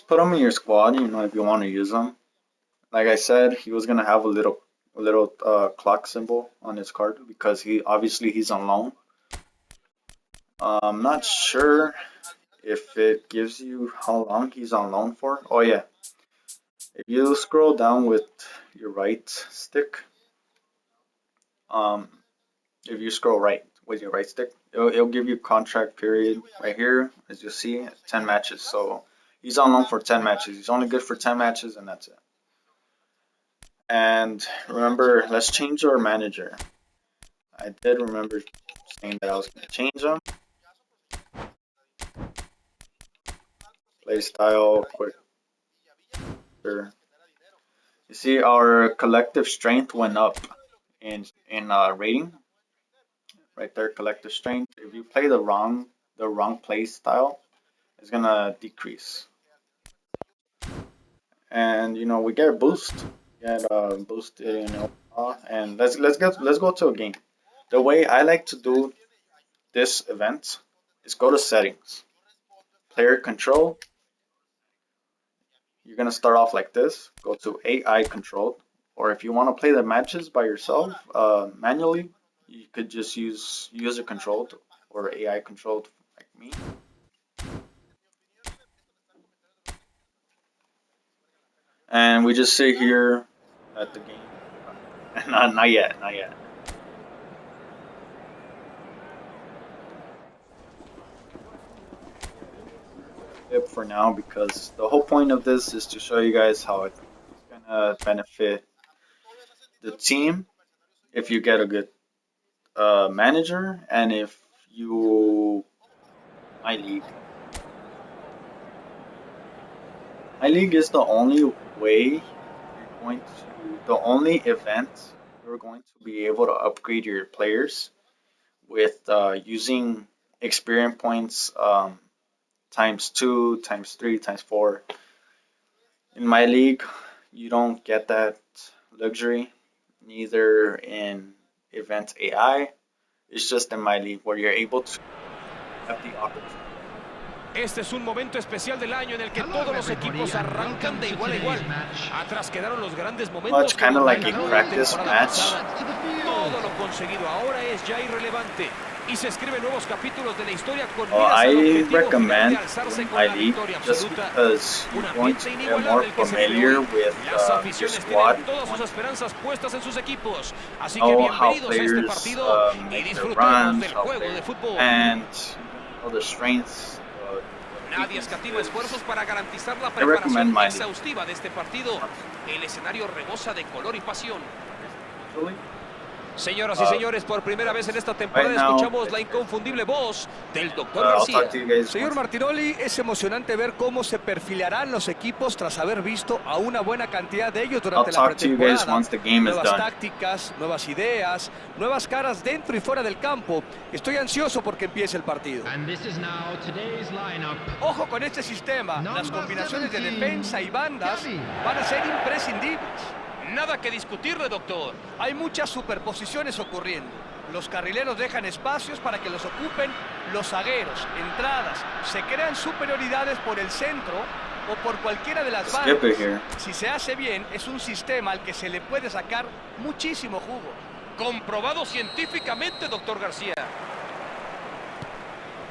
put him in your squad, you know, if you want to use him. Like I said, he was gonna have a little clock symbol on his card because he's on loan. I'm not sure if it gives you how long he's on loan for. Oh yeah, if you scroll down with your right stick, if you scroll right with your right stick, it'll give you contract period right here, as you see, 10 matches. So he's on loan for 10 matches. He's only good for 10 matches, and that's it. And remember, let's change our manager. I did remember saying that I was going to change him. Play style, quick. Sure. You see, our collective strength went up in rating. Right there, collective strength. If you play the wrong play style, it's gonna decrease. And you know we get a boost, boosted, you know. And let's go to a game. The way I like to do this event is go to settings, player control. You're gonna start off like this. Go to AI controlled, or if you want to play the matches by yourself manually, you could just use user controlled or AI controlled like me. And we just sit here at the game. Not yet, not yet. For now, because the whole point of this is to show you guys how it's gonna benefit the team if you get a good manager, and if you my league is the only way the only event you're going to be able to upgrade your players with using experience points times 2, times 3, times 4. In my league, you don't get that luxury, neither in Event AI. It's just in my league where you're able to have the opportunity. Este es un momento especial del año en el que todos los equipos arrancan de igual a igual. Atrás quedaron los grandes momentos. Kind of like a practice match. Todo lo conseguido ahora es ya irrelevante y se escriben nuevos capítulos de la historia con I recommend my league just because you're going to get more familiar with your squad. Know how players make their runs, how players, and the strengths. Nadie escatima esfuerzos para garantizar la preparación exhaustiva de este partido. El escenario rebosa de color y pasión. Señoras y señores, por primera vez en esta temporada escuchamos la inconfundible voz del Dr. García. Señor Martinoli, es emocionante ver cómo se perfilarán los equipos tras haber visto a una buena cantidad de ellos durante la pretemporada. Nuevas tácticas, nuevas ideas, nuevas caras dentro y fuera del campo. Estoy ansioso porque empiece el partido. Ojo con este sistema, las combinaciones de defensa y bandas van a ser imprescindibles. Nada que discutirle, doctor. Hay muchas superposiciones ocurriendo. Los carrileros dejan espacios para que los ocupen los zagueros, entradas. Se crean superioridades por el centro o por cualquiera de las bandas. Si se hace bien, es un sistema al que se le puede sacar muchísimo jugo. Comprobado científicamente, doctor García.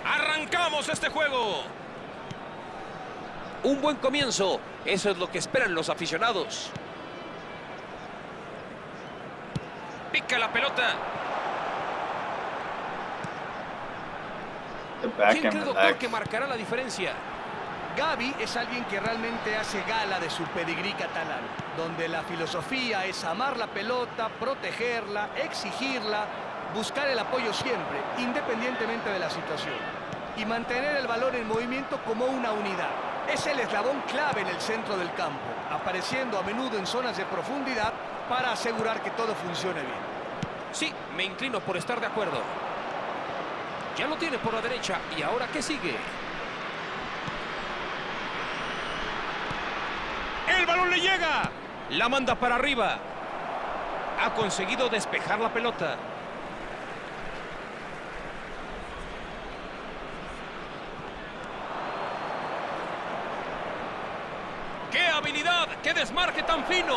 ¡Arrancamos este juego! Un buen comienzo. Eso es lo que esperan los aficionados. Pica la pelota. ¿Quién cree, doctor, que marcará la diferencia? Gavi es alguien que realmente hace gala de su pedigrí catalán, donde la filosofía es amar la pelota, protegerla, exigirla, buscar el apoyo siempre, independientemente de la situación, y mantener el balón en movimiento como una unidad. Es el eslabón clave en el centro del campo, apareciendo a menudo en zonas de profundidad para asegurar que todo funcione bien. Sí, me inclino por estar de acuerdo. Ya lo tiene por la derecha. ¿Y ahora qué sigue? ¡El balón le llega! La manda para arriba. Ha conseguido despejar la pelota. ¡Qué habilidad! ¡Qué desmarque tan fino!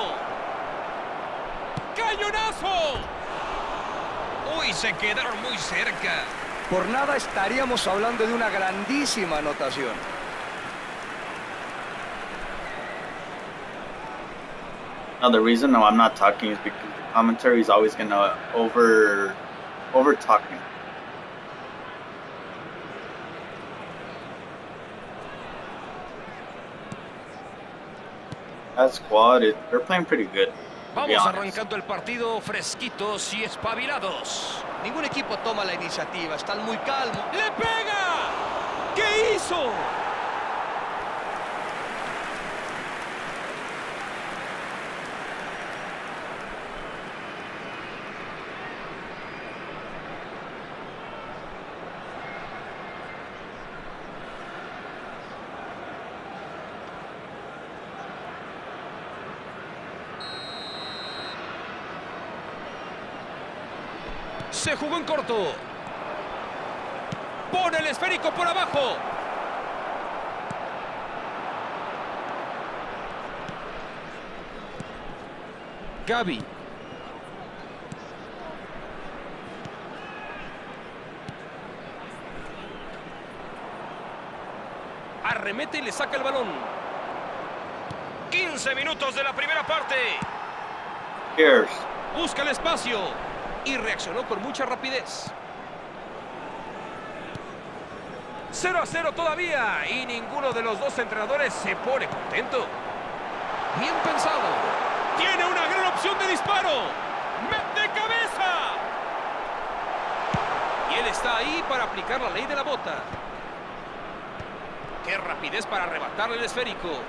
¡Cañonazo! ¡Uy, se quedaron muy cerca! Por nada estaríamos hablando de una grandísima anotación. Now the reason no, I'm not talking is because the commentary is always gonna over talk me. That squad, they're playing pretty good. Vamos arrancando el partido fresquitos y espabilados. Ningún equipo toma la iniciativa, están muy calmos. ¡Le pega! ¿Qué hizo? Se jugó en corto. Pone el esférico por abajo. Gavi. Arremete y le saca el balón. ¡Qué 15 minutos de la primera parte. Cheers. Busca el espacio y reaccionó con mucha rapidez. 0-0 todavía y ninguno de los dos entrenadores se pone contento. Bien pensado. Tiene una gran opción de disparo. ¡Mete cabeza! Y él está ahí para aplicar la ley de la bota. ¡Qué rapidez para arrebatarle el esférico!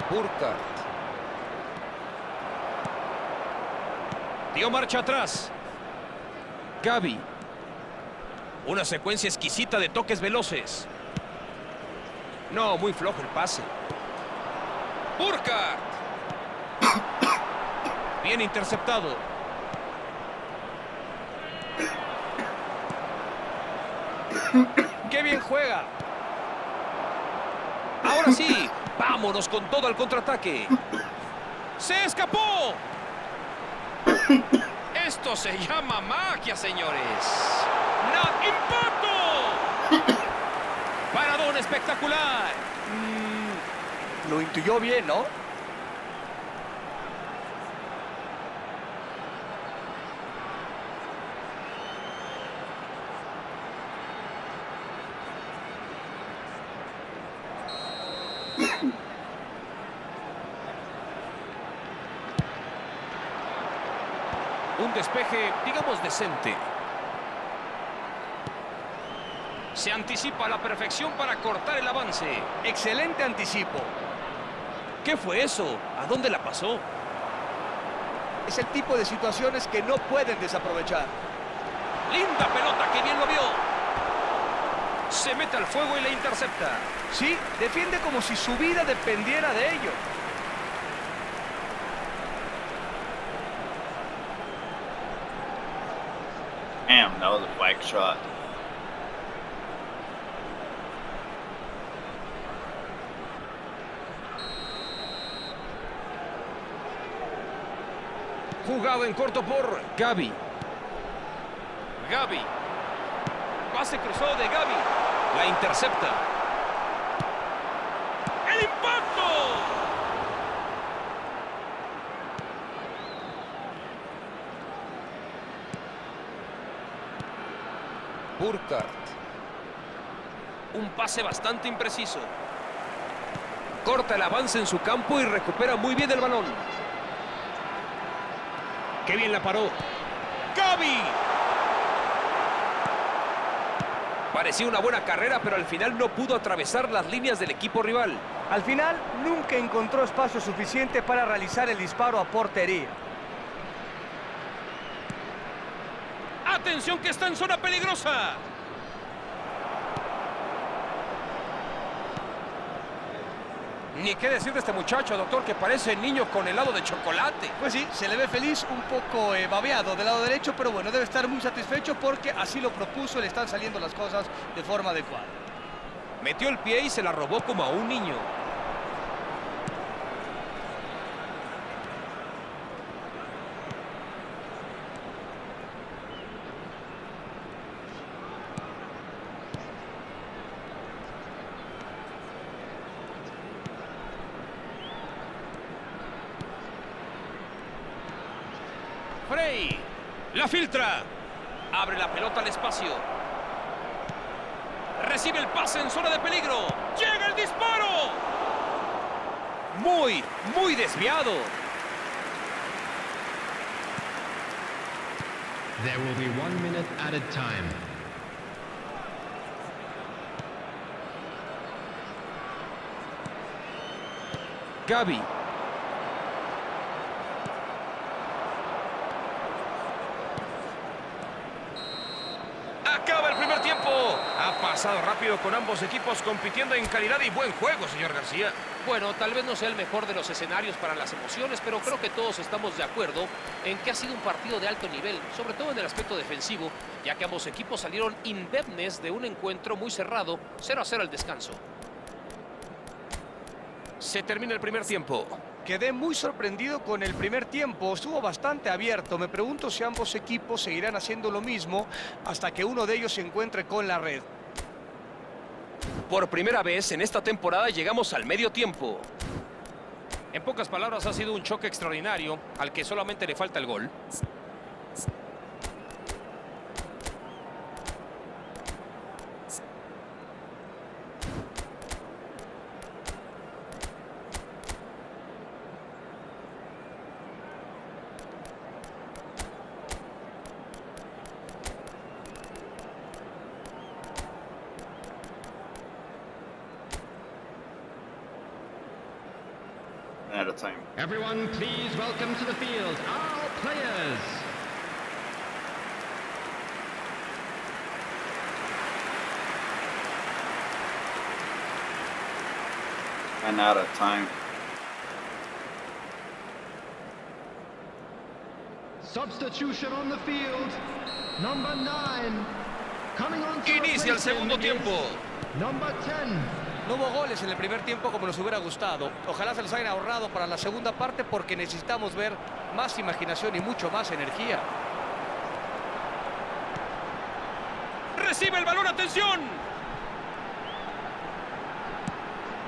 Burkhardt. Dio marcha atrás. Gavi. Una secuencia exquisita de toques veloces. No, muy flojo el pase. Burkhardt. Bien interceptado. ¡Qué bien juega! Ahora sí, vámonos con todo al contraataque. ¡Se escapó! Esto se llama magia, señores. ¡Impacto! Paradón espectacular. Lo intuyó bien, ¿no? Un despeje, digamos, decente. Se anticipa a la perfección para cortar el avance. Excelente anticipo. ¿Qué fue eso? ¿A dónde la pasó? Es el tipo de situaciones que no pueden desaprovechar. Linda pelota, que bien lo vio. Se mete al fuego y la intercepta. Sí, defiende como si su vida dependiera de ello. Damn, that was a whack shot. Jugado en corto por Gavi. Gavi. Pase cruzado de Gavi. La intercepta. ¡El impacto! Burkhardt. Un pase bastante impreciso. Corta el avance en su campo y recupera muy bien el balón. ¡Qué bien la paró! ¡Gavi! Parecía una buena carrera, pero al final no pudo atravesar las líneas del equipo rival. Al final, nunca encontró espacio suficiente para realizar el disparo a portería. ¡Atención que está en zona peligrosa! Ni qué decir de este muchacho, doctor, que parece niño con helado de chocolate. Pues sí, se le ve feliz, un poco babeado del lado derecho, pero bueno, debe estar muy satisfecho porque así lo propuso, le están saliendo las cosas de forma adecuada. Metió el pie y se la robó como a un niño. Frey, la filtra, abre la pelota al espacio, recibe el pase en zona de peligro, llega el disparo, muy desviado. There will be 1 minute added time. Gavi. Acaba el primer tiempo. Ha pasado rápido con ambos equipos compitiendo en calidad y buen juego, señor García. Bueno, tal vez no sea el mejor de los escenarios para las emociones, pero creo que todos estamos de acuerdo en que ha sido un partido de alto nivel, sobre todo en el aspecto defensivo, ya que ambos equipos salieron indemnes de un encuentro muy cerrado, 0-0 al descanso. Se termina el primer tiempo. Quedé muy sorprendido con el primer tiempo, estuvo bastante abierto. Me pregunto si ambos equipos seguirán haciendo lo mismo hasta que uno de ellos se encuentre con la red. Por primera vez en esta temporada llegamos al medio tiempo. En pocas palabras, ha sido un choque extraordinario al que solamente le falta el gol. At a time. Everyone, please welcome to the field our players. And out of time. Substitution on the field. Number 9. Coming on to Inicia el replace him segundo is tiempo. Number 10. No hubo goles en el primer tiempo como nos hubiera gustado. Ojalá se los hayan ahorrado para la segunda parte porque necesitamos ver más imaginación y mucho más energía. Recibe el balón, atención.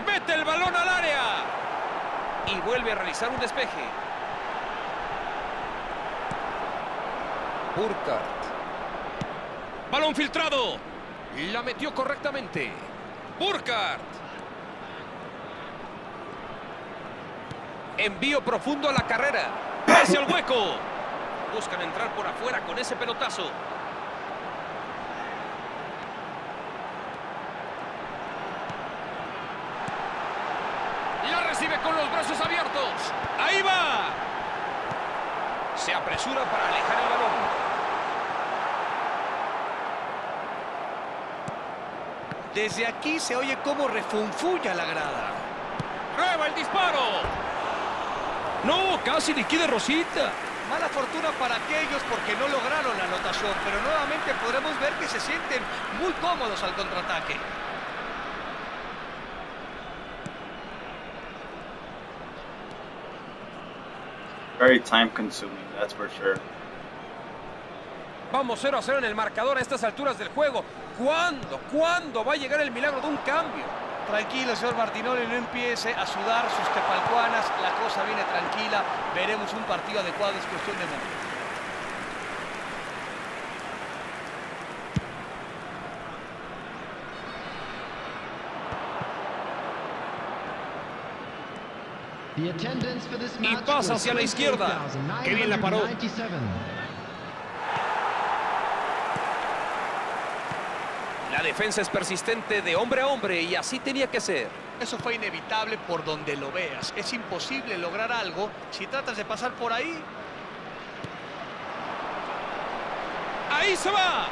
Mete el balón al área. Y vuelve a realizar un despeje. Burkhardt. Balón filtrado. La metió correctamente. Burkhardt. Envío profundo a la carrera. Hacia el hueco. Buscan entrar por afuera con ese pelotazo. La recibe con los brazos abiertos. Ahí va. Se apresura para alejar el balón. Desde aquí se oye cómo refunfuña la grada. ¡Prueba el disparo! ¡No! ¡Casi liquida Rosita! Mala fortuna para aquellos porque no lograron la anotación, pero nuevamente podremos ver que se sienten muy cómodos al contraataque. Very time consuming, that's for sure. Vamos 0-0 en el marcador a estas alturas del juego. ¿Cuándo va a llegar el milagro de un cambio? Tranquilo, señor Martinoli, no empiece a sudar sus tepalcuanas. La cosa viene tranquila. Veremos un partido adecuado, es cuestión de momento. The attendance for this match pasa hacia la izquierda. Qué bien la paró. 98,997. La defensa es persistente de hombre a hombre y así tenía que ser. Eso fue inevitable por donde lo veas. Es imposible lograr algo si tratas de pasar por ahí. ¡Ahí se va!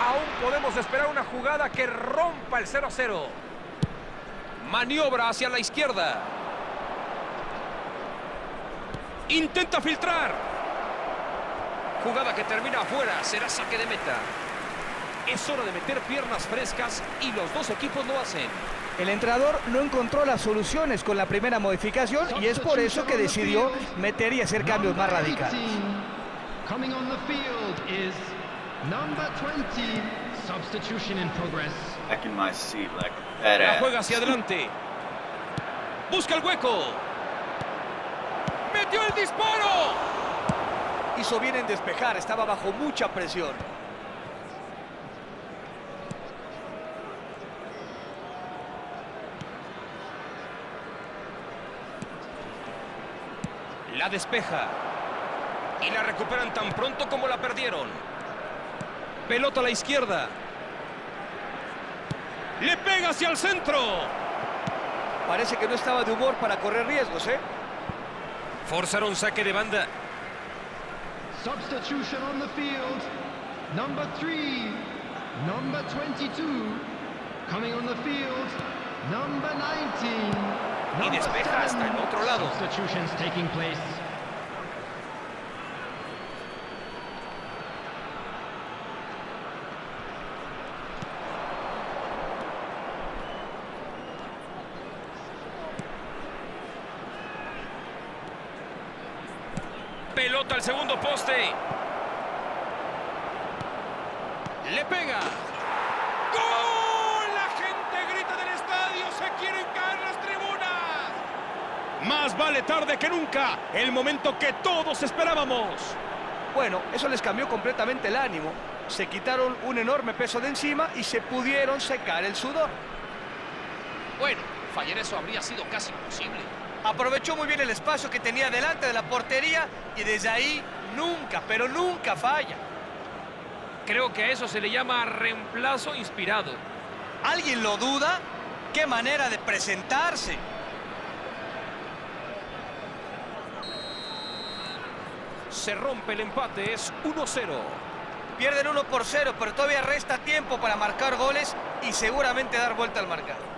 Aún podemos esperar una jugada que rompa el 0-0. Maniobra hacia la izquierda. Intenta filtrar. Jugada que termina afuera. Será saque de meta. Es hora de meter piernas frescas y los dos equipos lo hacen. El entrenador no encontró las soluciones con la primera modificación y es por eso que decidió meter y hacer cambios más radicales. Coming on the field is number 20. Substitution in progress. Back in my seat like a La badass. juega hacia adelante. Busca el hueco. ¡Metió el disparo! Hizo bien en despejar, estaba bajo mucha presión. La despeja. Y la recuperan tan pronto como la perdieron. Pelota a la izquierda. Le pega hacia el centro. Parece que no estaba de humor para correr riesgos, ¿eh? Forzaron saque de banda. Substitution on the field. Number 3. Number 22. Coming on the field. Number 19. Y despeja hasta el otro lado. Substitutions taking place. Pelota al segundo poste. Le pega. ¡Gol! La gente grita del estadio. Se quieren caer las tribunas. Más vale tarde que nunca. El momento que todos esperábamos. Bueno, eso les cambió completamente el ánimo. Se quitaron un enorme peso de encima y se pudieron secar el sudor. Bueno, fallar eso habría sido casi imposible. Aprovechó muy bien el espacio que tenía delante de la portería y desde ahí nunca, pero nunca falla. Creo que a eso se le llama reemplazo inspirado. ¿Alguien lo duda? ¡Qué manera de presentarse! Se rompe el empate, es 1-0. Pierden 1-0, pero todavía resta tiempo para marcar goles y seguramente dar vuelta al marcador.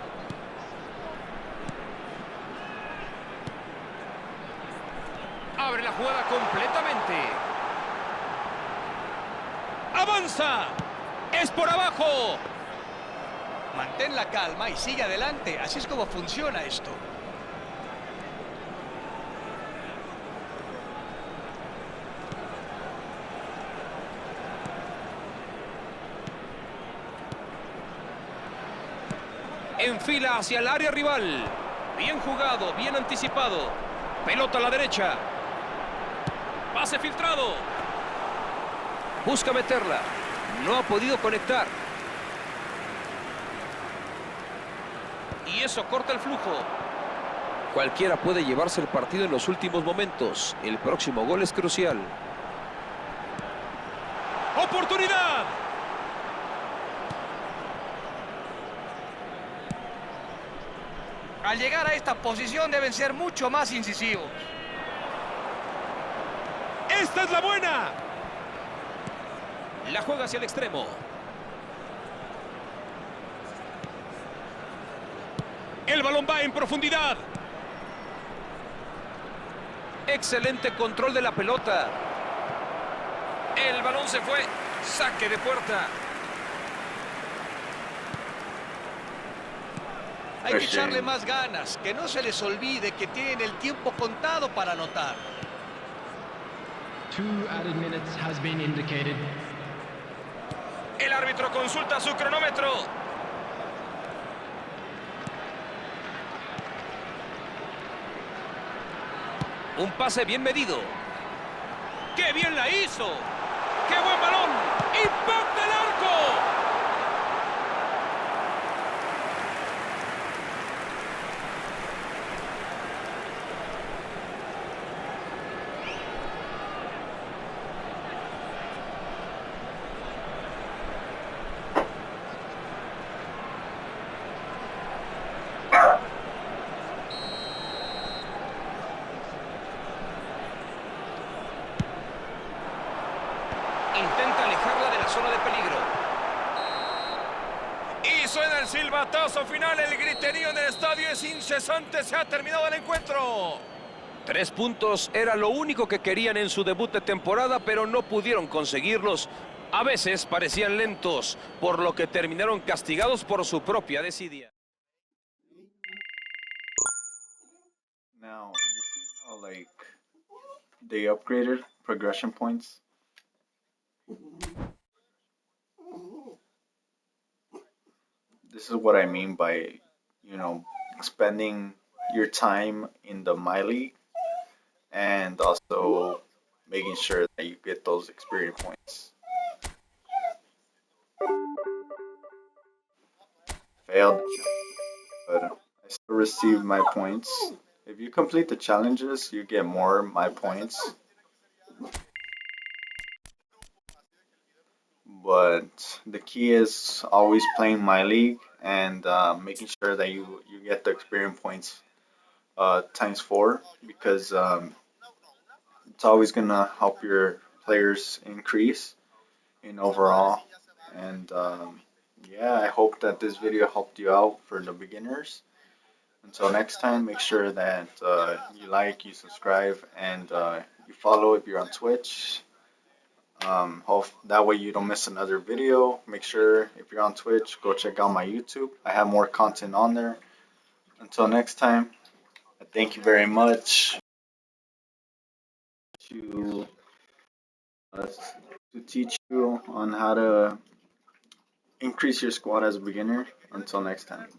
Abre la jugada completamente. ¡Avanza! ¡Es por abajo! Mantén la calma y sigue adelante. Así es como funciona esto. Enfila hacia el área rival. Bien jugado, bien anticipado. Pelota a la derecha. Pase filtrado. Busca meterla. No ha podido conectar. Y eso corta el flujo. Cualquiera puede llevarse el partido en los últimos momentos. El próximo gol es crucial. ¡Oportunidad! Al llegar a esta posición deben ser mucho más incisivos. ¡Esta es la buena! La juega hacia el extremo. El balón va en profundidad. Excelente control de la pelota. El balón se fue. Saque de puerta. Hay que echarle más ganas, que no se les olvide que tienen el tiempo contado para anotar. 2 added minutes has been indicated. El árbitro consulta su cronómetro. Un pase bien medido. ¡Qué bien la hizo! ¡Qué buen balón! ¡Impacta el arco! Intenta alejarla de la zona de peligro. Y suena el silbatazo final. El griterío en el estadio es incesante. Se ha terminado el encuentro. 3 puntos era lo único que querían en su debut de temporada, pero no pudieron conseguirlos. A veces parecían lentos, por lo que terminaron castigados por su propia desidia. Now, you see how like they upgraded progression points? This is what I mean by, you know, spending your time in the My League and also making sure that you get those experience points. Failed, but I still received my points. If you complete the challenges, you get more my points. But the key is always playing my league and making sure that you get the experience points times 4, because it's always gonna help your players increase in overall. And yeah, I hope that this video helped you out for the beginners. Until next time, make sure that you like, you subscribe, and you follow if you're on Twitch. That way you don't miss another video. Make sure if you're on Twitch, go check out my YouTube. I have more content on there. Until next time, I thank you very much to teach you on how to increase your squad as a beginner. Until next time.